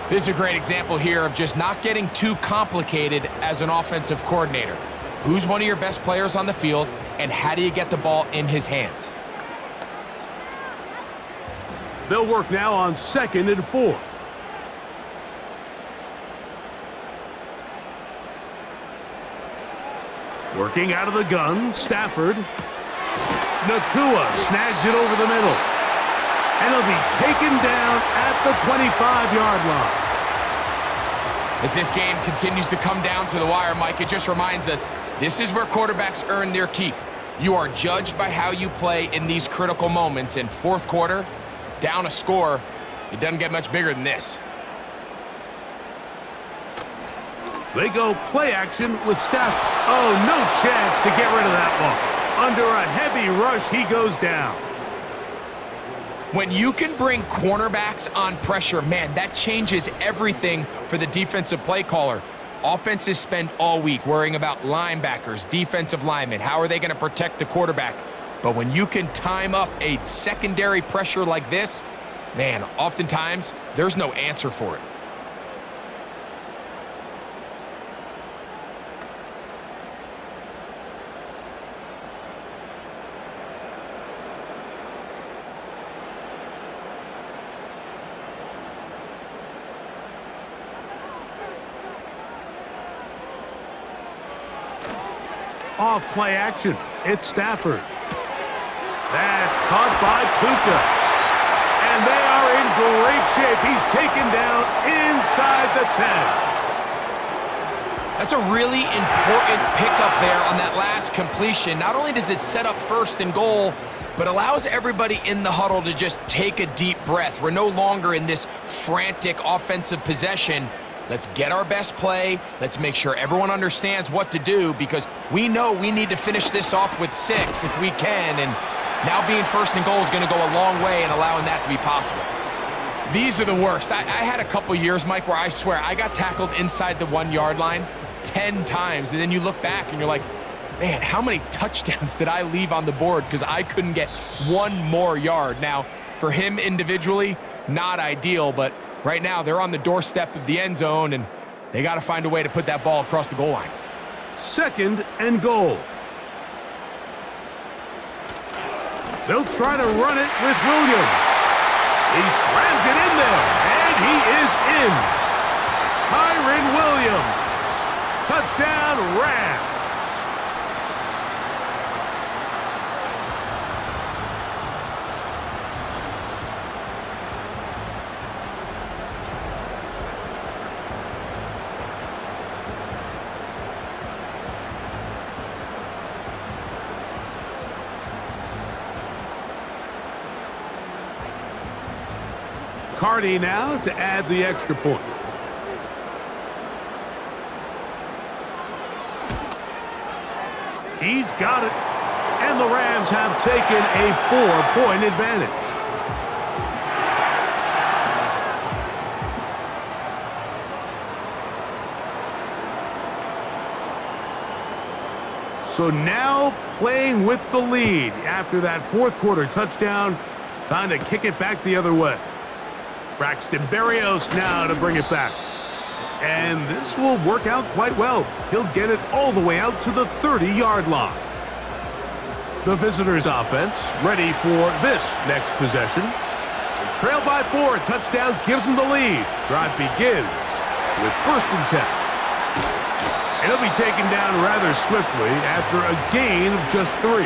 This is a great example here of just not getting too complicated as an offensive coordinator. Who's one of your best players on the field, and how do you get the ball in his hands? They'll work now on 2nd and 4. Working out of the gun, Stafford. Nakua snags it over the middle. And he'll be taken down at the 25-yard line. As this game continues to come down to the wire, Mike, it just reminds us, this is where quarterbacks earn their keep. You are judged by how you play in these critical moments. In 4th quarter, down a score, it doesn't get much bigger than this. They go play action with Stafford. Oh, no chance to get rid of that one. Under a heavy rush, he goes down. When you can bring cornerbacks on pressure, man, that changes everything for the defensive play caller. Offenses spend all week worrying about linebackers, defensive linemen. How are they going to protect the quarterback? But when you can time up a secondary pressure like this, man, oftentimes there's no answer for it. off play action. It's Stafford. That's caught by Puka. And they are in great shape. He's taken down inside the 10. That's a really important pickup there on that last completion. Not only does it set up 1st and goal, but allows everybody in the huddle to just take a deep breath. We're no longer in this frantic offensive possession. Let's get our best play. Let's make sure everyone understands what to do, because we know we need to finish this off with 6 if we can. And now being 1st and goal is going to go a long way in allowing that to be possible. These are the worst. I had a couple years, Mike, where I swear I got tackled inside the 1-yard line 10 times. And then you look back and you're like, man, how many touchdowns did I leave on the board because I couldn't get one more yard? Now, for him individually, not ideal, but right now they're on the doorstep of the end zone, and they got to find a way to put that ball across the goal line. 2nd and goal. They'll try to run it with Williams. He slams it in there, and he is in. Kyren Williams. Touchdown, Rams. Cardi now to add the extra point. He's got it. And the Rams have taken a 4-point advantage. So now playing with the lead after that 4th quarter touchdown. Time to kick it back the other way. Braxton Berrios now to bring it back. And this will work out quite well. He'll get it all the way out to the 30-yard line. The visitors' offense ready for this next possession. They trail by 4. Touchdown gives them the lead. Drive begins with 1st and 10. And he'll be taken down rather swiftly after a gain of just 3.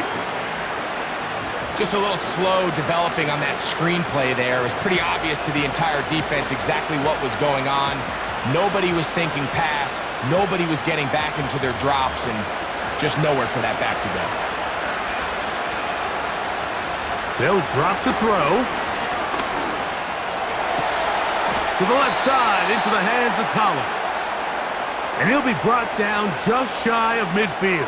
Just a little slow developing on that screenplay there. It was pretty obvious to the entire defense exactly what was going on. Nobody was thinking pass. Nobody was getting back into their drops, and just nowhere for that back to go. They'll drop to throw. To the left side, into the hands of Collins. And he'll be brought down just shy of midfield.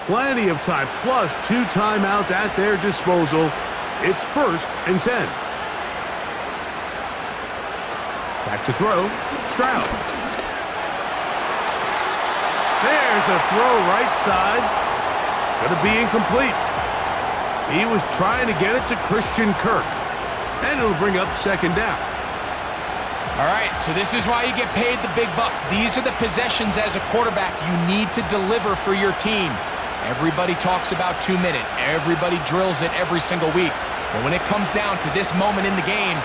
Plenty of time, plus 2 timeouts at their disposal. It's 1st and 10. Back to throw. Stroud. There's a throw right side. It's going to be incomplete. He was trying to get it to Christian Kirk. And it'll bring up 2nd down. All right, so this is why you get paid the big bucks. These are the possessions as a quarterback you need to deliver for your team. Everybody talks about 2-minute. Everybody drills it every single week. But when it comes down to this moment in the game,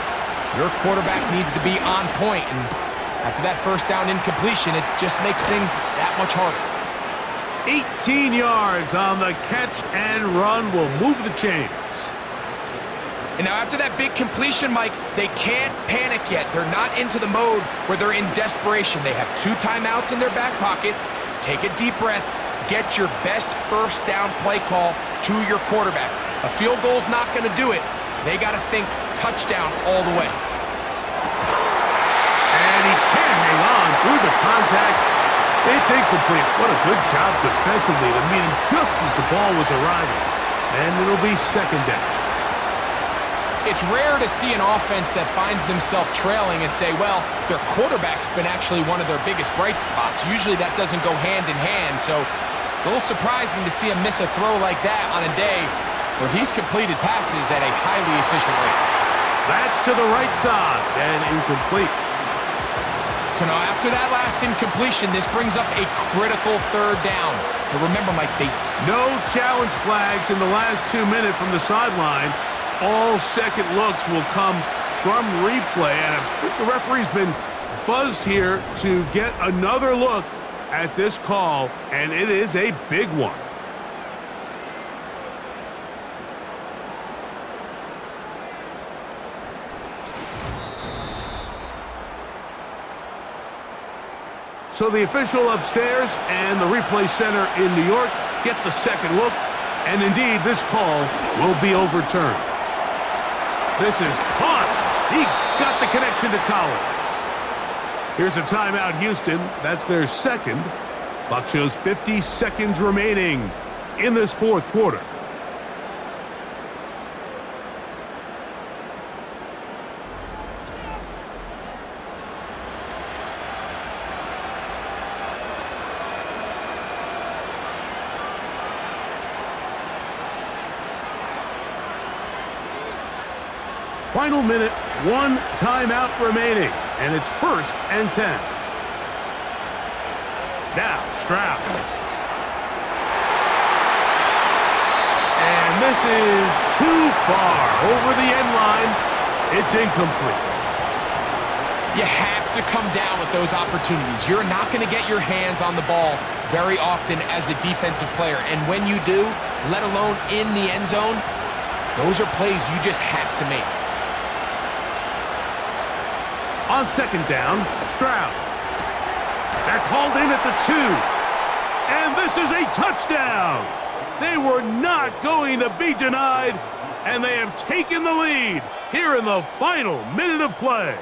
your quarterback needs to be on point. And after that 1st down incompletion, it just makes things that much harder. 18 yards on the catch and run will move the chains. And now after that big completion, Mike, they can't panic yet. They're not into the mode where they're in desperation. They have 2 timeouts in their back pocket. Take a deep breath. Get your best 1st down play call to your quarterback. A field goal's not going to do it. They got to think touchdown all the way. And he can't hang on through the contact. It's incomplete. What a good job defensively to meet him just as the ball was arriving. And it'll be 2nd down. It's rare to see an offense that finds themselves trailing and say, well, their quarterback's been actually one of their biggest bright spots. Usually that doesn't go hand in hand, so it's a little surprising to see him miss a throw like that on a day where he's completed passes at a highly efficient rate. That's to the right side and incomplete. So now after that last incompletion, this brings up a critical third down. But remember, Mike, no challenge flags in the last 2 minutes from the sideline. All second looks will come from replay. And I think the referee's been buzzed here to get another look at this call, and it is a big one. So the official upstairs and the replay center in New York get the second look, and indeed this call will be overturned. This is caught. He got the connection to Collins. Here's a timeout, Houston. That's their second. Clock shows 50 seconds remaining in this fourth quarter. Final minute, 1 timeout remaining, and it's 1st and 10. Now, Stroud. And this is too far over the end line. It's incomplete. you have to come down with those opportunities. You're not going to get your hands on the ball very often as a defensive player. And when you do, let alone in the end zone, those are plays you just have to make. On second down, Stroud. That's hauled in at the 2. And this is a touchdown. They were not going to be denied, and they have taken the lead here in the final minute of play.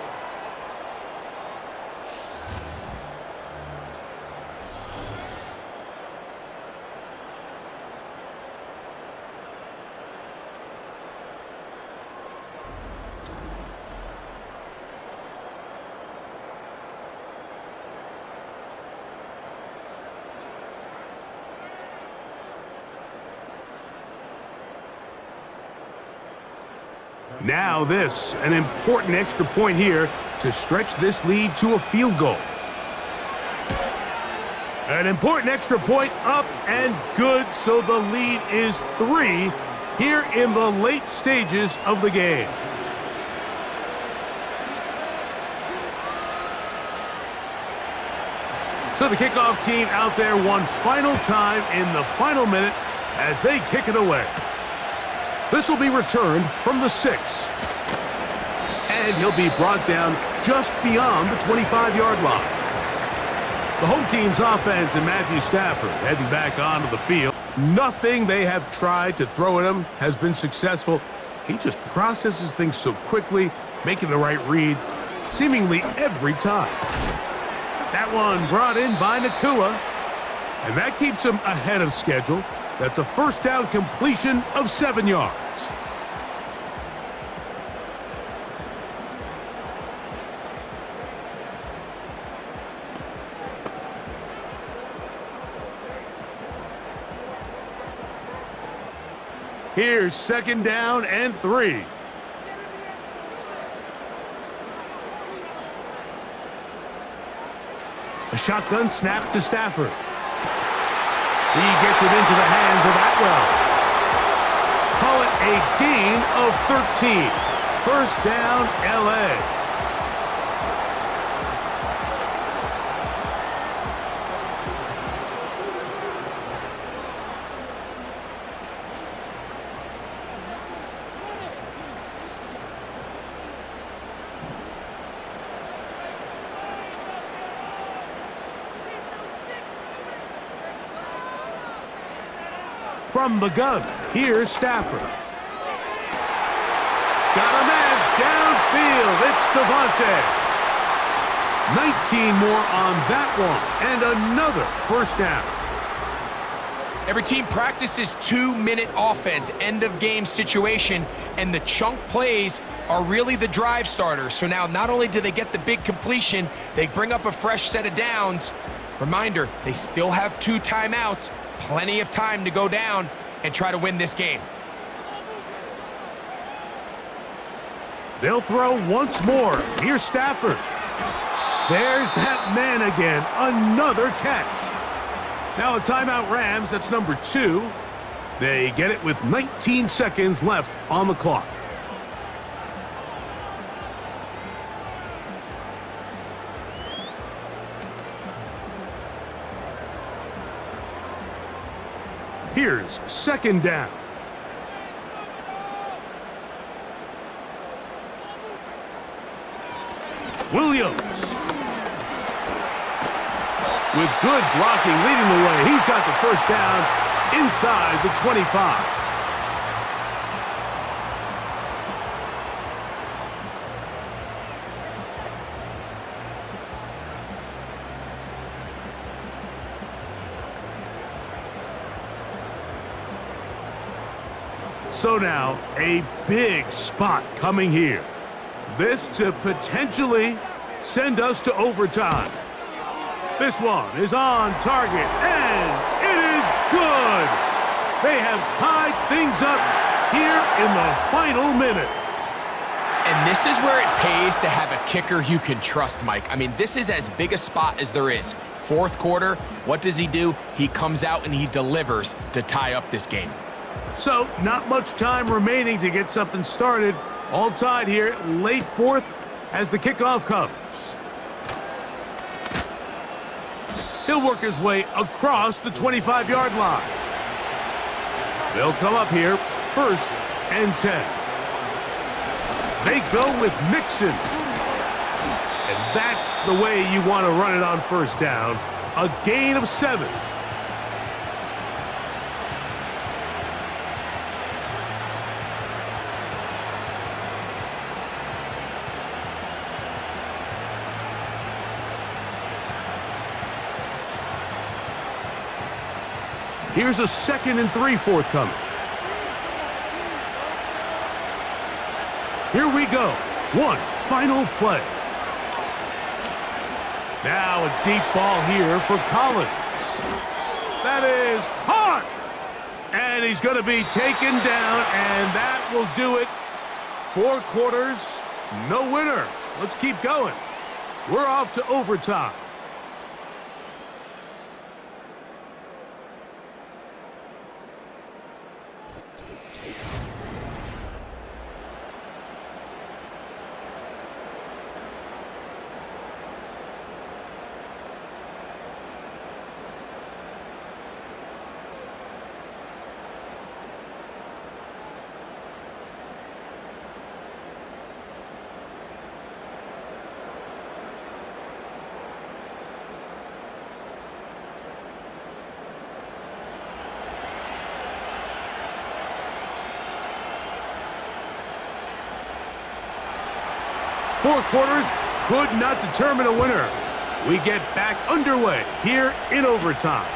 Now this, an important extra point here to stretch this lead to a field goal. An important extra point up and good, so the lead is 3 here in the late stages of the game. So the kickoff team out there one final time in the final minute as they kick it away. This will be returned from the 6. And he'll be brought down just beyond the 25-yard line. The home team's offense and Matthew Stafford heading back onto the field. Nothing they have tried to throw at him has been successful. He just processes things so quickly, making the right read seemingly every time. That one brought in by Nakua, and that keeps him ahead of schedule. That's a first down completion of 7 yards. Here's second down and 3. A shotgun snap to Stafford. He gets it into the hands of Atwell. Call it a gain of 13. First down, LA. From the gun, here's Stafford. Got a man downfield. It's Devontae. 19 more on that one, and another first down. Every team practices 2-minute offense, end-of-game situation, and the chunk plays are really the drive starters. So now not only do they get the big completion, they bring up a fresh set of downs. Reminder, they still have 2 timeouts. Plenty of time to go down and try to win this game. They'll throw once more. Here's Stafford. There's that man again. Another catch. Now a timeout, Rams. That's number 2. They get it with 19 seconds left on the clock. Here's second down. Williams. With good blocking leading the way. He's got the first down inside the 25. So now, a big spot coming here. This to potentially send us to overtime. This one is on target, and it is good. They have tied things up here in the final minute. And this is where it pays to have a kicker you can trust, Mike. I mean, this is as big a spot as there is. Fourth quarter, what does he do? He comes out and he delivers to tie up this game. So, not much time remaining to get something started. All tied here, late fourth, as the kickoff comes. He'll work his way across the 25-yard line. They'll come up here, 1st and 10. They go with Mixon. And that's the way you want to run it on first down. A gain of 7. Here's a 2nd and 3 forthcoming. Here we go. One final play. Now a deep ball here for Collins. That is caught. And he's going to be taken down, and that will do it. 4 quarters, no winner. Let's keep going. We're off to overtime. Four quarters could not determine a winner. We get back underway here in overtime.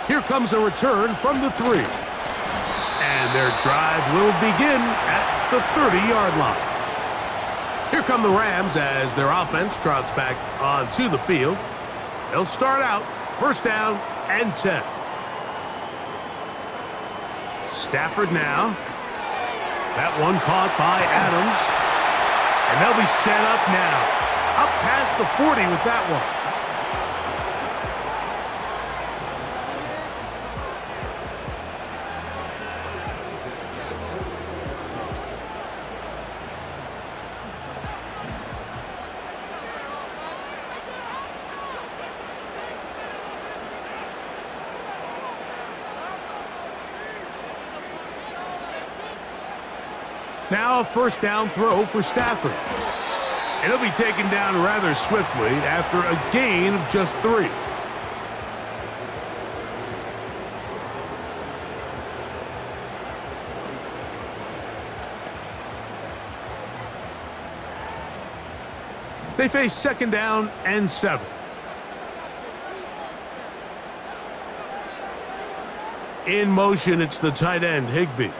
Here comes a return from the 3. And their drive will begin at the 30-yard line. Here come the Rams as their offense trots back onto the field. They'll start out 1st down and 10. Stafford now. That one caught by Adams. And they'll be set up now. Up past the 40 with that one. Now a 1st down throw for Stafford. And he'll be taken down rather swiftly after a gain of just 3. They face 2nd down and 7. In motion, it's the tight end, Higbee.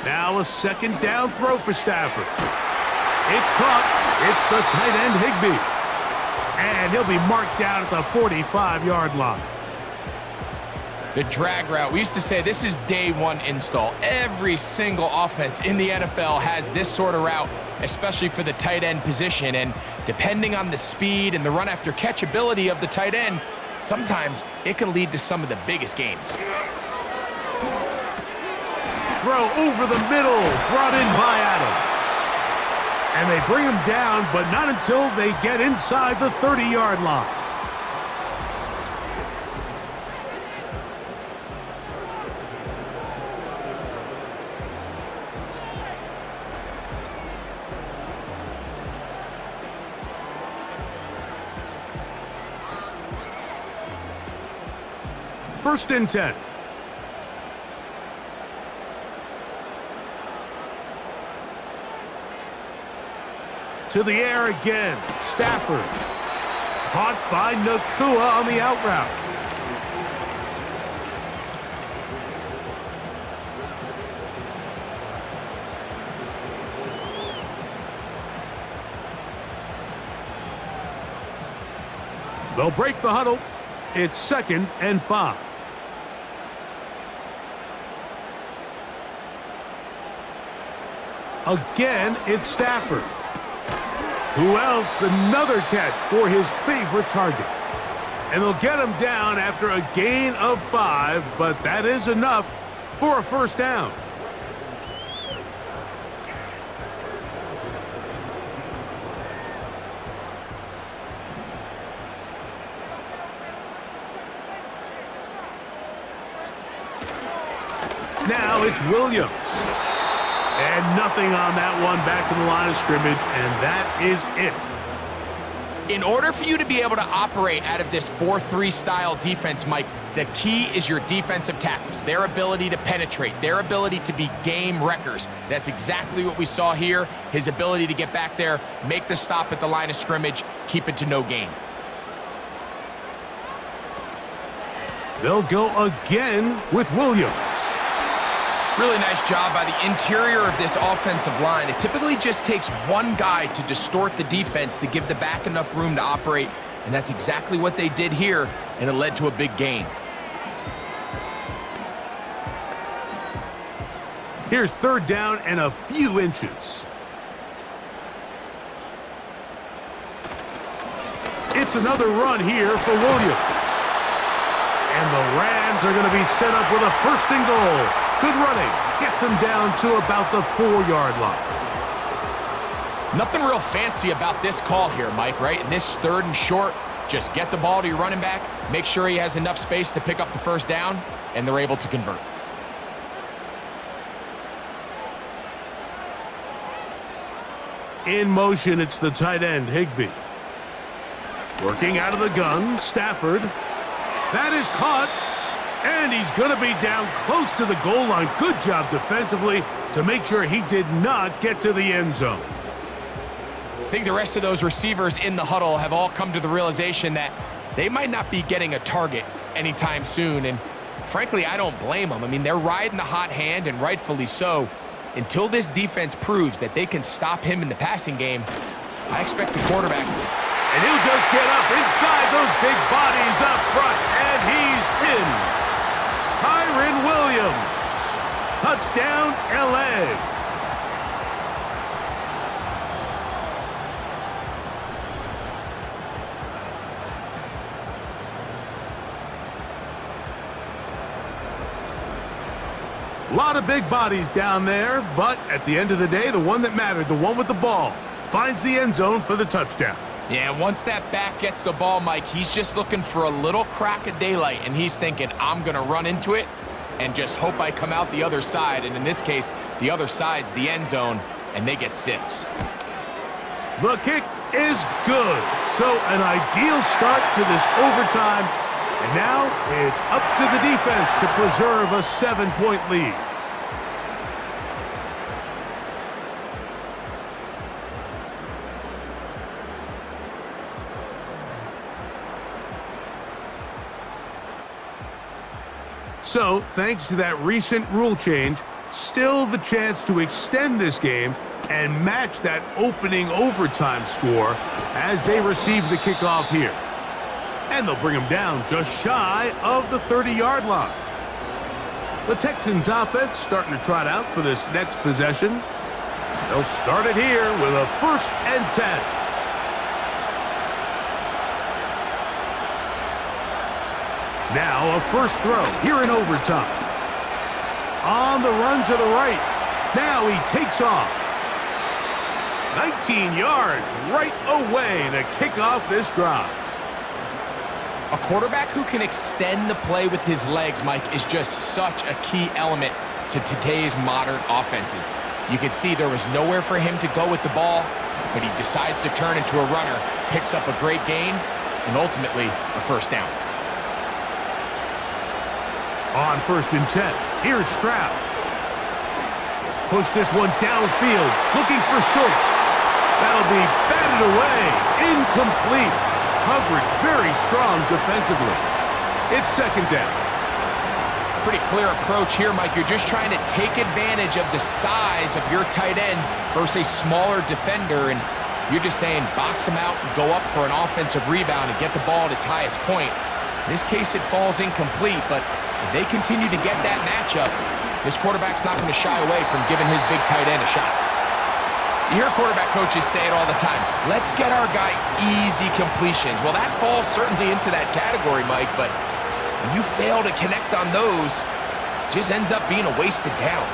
Now a 2nd down throw for Stafford. It's caught. It's the tight end, Higbee. And he'll be marked down at the 45-yard line. The drag route. We used to say this is day 1 install. Every single offense in the NFL has this sort of route especially for the tight end position. And depending on the speed and the run after catch ability of the tight end, sometimes it can lead to some of the biggest gains. Throw over the middle, brought in by Adams. And they bring him down, but not until they get inside the 30-yard line. First and 10. To the air again. Stafford. Caught by Nakua on the out route. They'll break the huddle. It's 2nd and 5. Again, it's Stafford. Who else? Another catch for his favorite target. And they'll get him down after a gain of 5, but that is enough for a first down. Now it's Williams. And nothing on that one, back to the line of scrimmage, and that is it. In order for you to be able to operate out of this 4-3 style defense, Mike, the key is your defensive tackles, their ability to penetrate, their ability to be game wreckers. That's exactly what we saw here, his ability to get back there, make the stop at the line of scrimmage, keep it to no gain. They'll go again with Williams. Really nice job by the interior of this offensive line. It typically just takes one guy to distort the defense to give the back enough room to operate, and that's exactly what they did here, and it led to a big gain. Here's 3rd down and a few inches. It's another run here for Williams. And the Rams are going to be set up with a 1st and goal. Good running. Gets him down to about the 4-yard line. Nothing real fancy about this call here, Mike, right? In this 3rd and short, just get the ball to your running back, make sure he has enough space to pick up the first down, and they're able to convert. In motion, it's the tight end, Higbee. Working out of the gun, Stafford. That is caught. And he's going to be down close to the goal line. Good job defensively to make sure he did not get to the end zone. I think the rest of those receivers in the huddle have all come to the realization that they might not be getting a target anytime soon. And frankly, I don't blame them. I mean, they're riding the hot hand, and rightfully so. Until this defense proves that they can stop him in the passing game, I expect the quarterback. And he'll just get up inside those big bodies up front, and he's in. Kyren Williams. Touchdown, LA. A lot of big bodies down there, but at the end of the day, the one that mattered, the one with the ball, finds the end zone for the touchdown. Yeah, once that back gets the ball, Mike, he's just looking for a little crack of daylight, and he's thinking, I'm going to run into it and just hope I come out the other side. And in this case, the other side's the end zone, and they get 6. The kick is good. So an ideal start to this overtime. And now it's up to the defense to preserve a 7-point lead. So, thanks to that recent rule change, still the chance to extend this game and match that opening overtime score as they receive the kickoff here. And they'll bring him down just shy of the 30-yard line. The Texans offense starting to trot out for this next possession. They'll start it here with a 1st and 10. Now a first throw here in overtime. On the run to the right. Now he takes off. 19 yards right away to kick off this drive. A quarterback who can extend the play with his legs, Mike, is just such a key element to today's modern offenses. You can see there was nowhere for him to go with the ball, but he decides to turn into a runner, picks up a great gain, and ultimately a first down. On 1st and 10, here's Stroud. Push this one downfield, looking for Schultz. That'll be batted away, incomplete. Coverage very strong defensively. It's 2nd down. Pretty clear approach here, Mike. You're just trying to take advantage of the size of your tight end versus a smaller defender, and you're just saying box him out and go up for an offensive rebound and get the ball at its highest point. In this case, it falls incomplete, but if they continue to get that matchup, this quarterback's not going to shy away from giving his big tight end a shot. You hear quarterback coaches say it all the time, let's get our guy easy completions. Well, that falls certainly into that category, Mike, but when you fail to connect on those, it just ends up being a wasted down.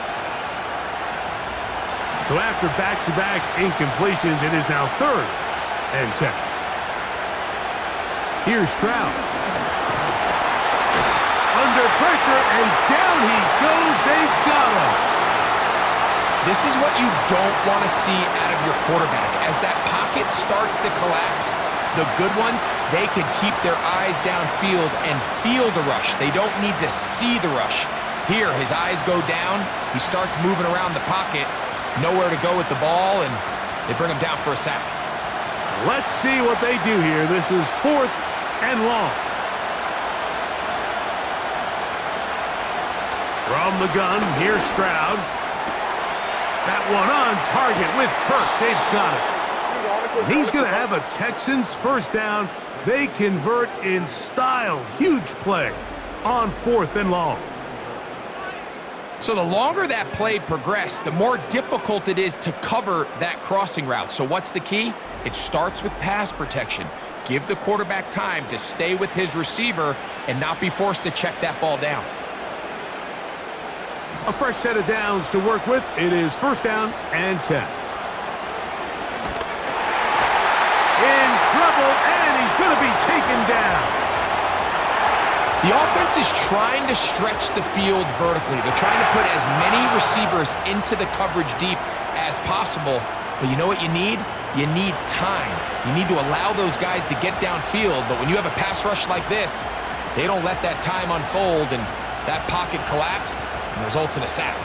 So after back-to-back incompletions, it is now 3rd and 10. Here's Stroud. Under pressure, and down he goes. They've got him. This is what you don't want to see out of your quarterback. As that pocket starts to collapse, the good ones, they can keep their eyes downfield and feel the rush. They don't need to see the rush. Here, his eyes go down. He starts moving around the pocket. Nowhere to go with the ball, and they bring him down for a sack. Let's see what they do here. This is 4th and long. From the gun, here's Stroud. That one on target with Kirk. They've got it. And he's going to have a Texans first down. They convert in style. Huge play on 4th and long. So the longer that play progressed, the more difficult it is to cover that crossing route. So what's the key? It starts with pass protection. Give the quarterback time to stay with his receiver and not be forced to check that ball down. A fresh set of downs to work with. It is 1st down and 10. In trouble, and he's going to be taken down. The offense is trying to stretch the field vertically. They're trying to put as many receivers into the coverage deep as possible. But you know what you need? You need time. You need to allow those guys to get downfield. But when you have a pass rush like this, they don't let that time unfold, and that pocket collapsed and results in a sack.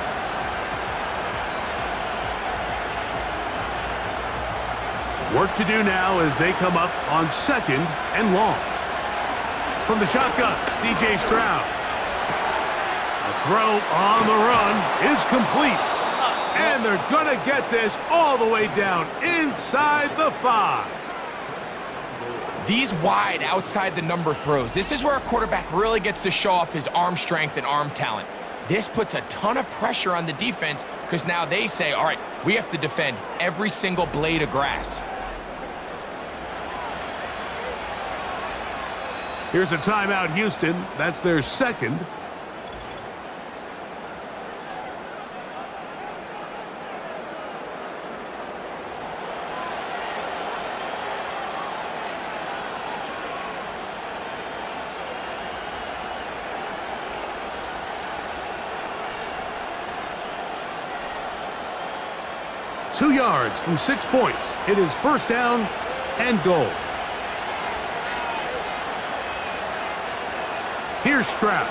Work to do now as they come up on 2nd and long. From the shotgun, C.J. Stroud. A throw on the run is complete. And they're going to get this all the way down inside the 5. These wide outside the number throws, this is where a quarterback really gets to show off his arm strength and arm talent. This puts a ton of pressure on the defense because now they say, all right, we have to defend every single blade of grass. Here's a timeout, Houston. That's their 2nd. Two yards from 6 points. It is 1st down and goal. Here's Stroud.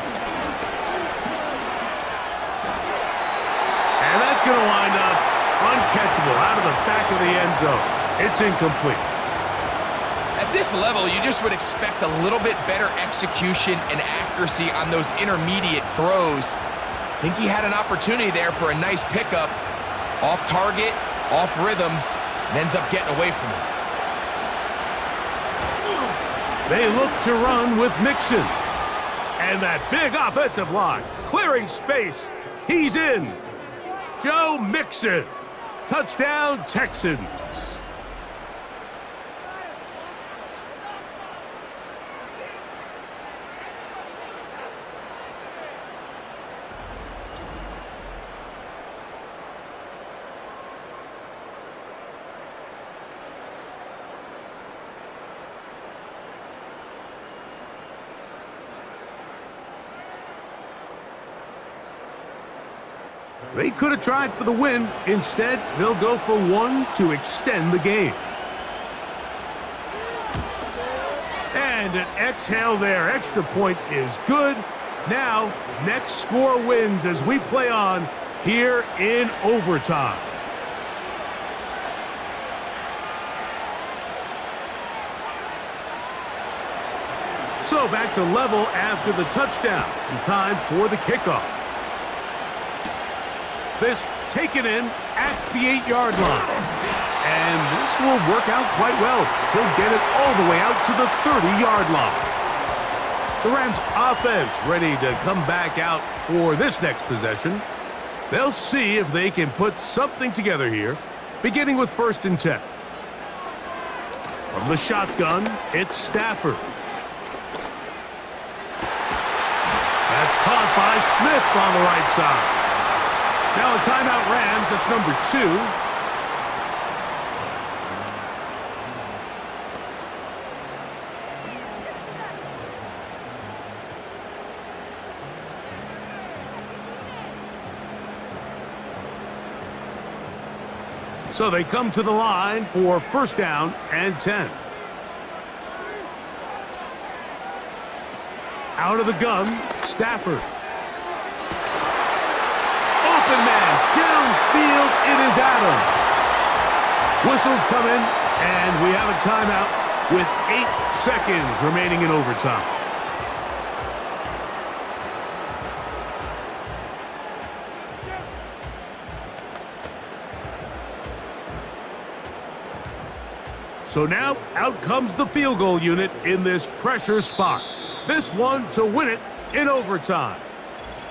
And that's going to wind up uncatchable out of the back of the end zone. It's incomplete. At this level, you just would expect a little bit better execution and accuracy on those intermediate throws. I think he had an opportunity there for a nice pickup. Off target, off rhythm, and ends up getting away from him. They look to run with Mixon. And that big offensive line, clearing space. He's in. Joe Mixon. Touchdown, Texans. They could have tried for the win. Instead, they'll go for one to extend the game. And an exhale there. Extra point is good. Now, next score wins as we play on here in overtime. So back to level after the touchdown. And time for the kickoff. This taken in at the 8-yard line. And this will work out quite well. He'll get it all the way out to the 30-yard line. The Rams offense ready to come back out for this next possession. They'll see if they can put something together here, beginning with 1st and 10. From the shotgun, it's Stafford. That's caught by Smith on the right side. Now a timeout Rams, that's number 2. So they come to the line for 1st down and 10. Out of the gun, Stafford. Open man, downfield, it is Adams. Whistles come in, and we have a timeout with 8 seconds remaining in overtime. So now, out comes the field goal unit in this pressure spot. This one to win it in overtime.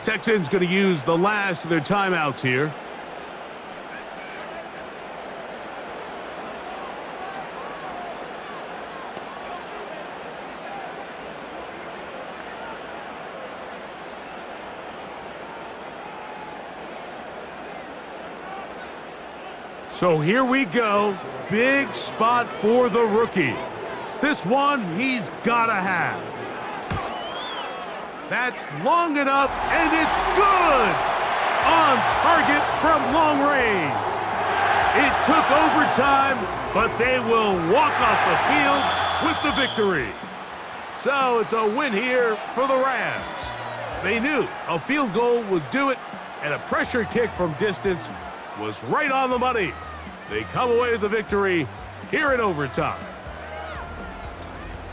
Texans going to use the last of their timeouts here. So here we go. Big spot for the rookie. This one he's got to have. That's long enough, and it's good! On target from long range. It took overtime, but they will walk off the field with the victory. So it's a win here for the Rams. They knew a field goal would do it, and a pressure kick from distance was right on the money. They come away with the victory here in overtime.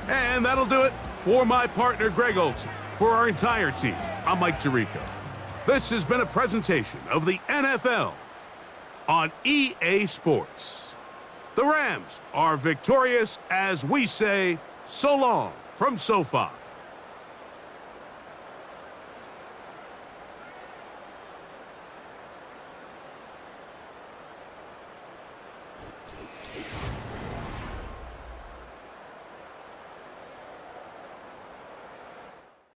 And that'll do it for my partner, Greg Olson. For our entire team, I'm Mike Tirico. This has been a presentation of the NFL on EA Sports. The Rams are victorious as we say so long from SoFi.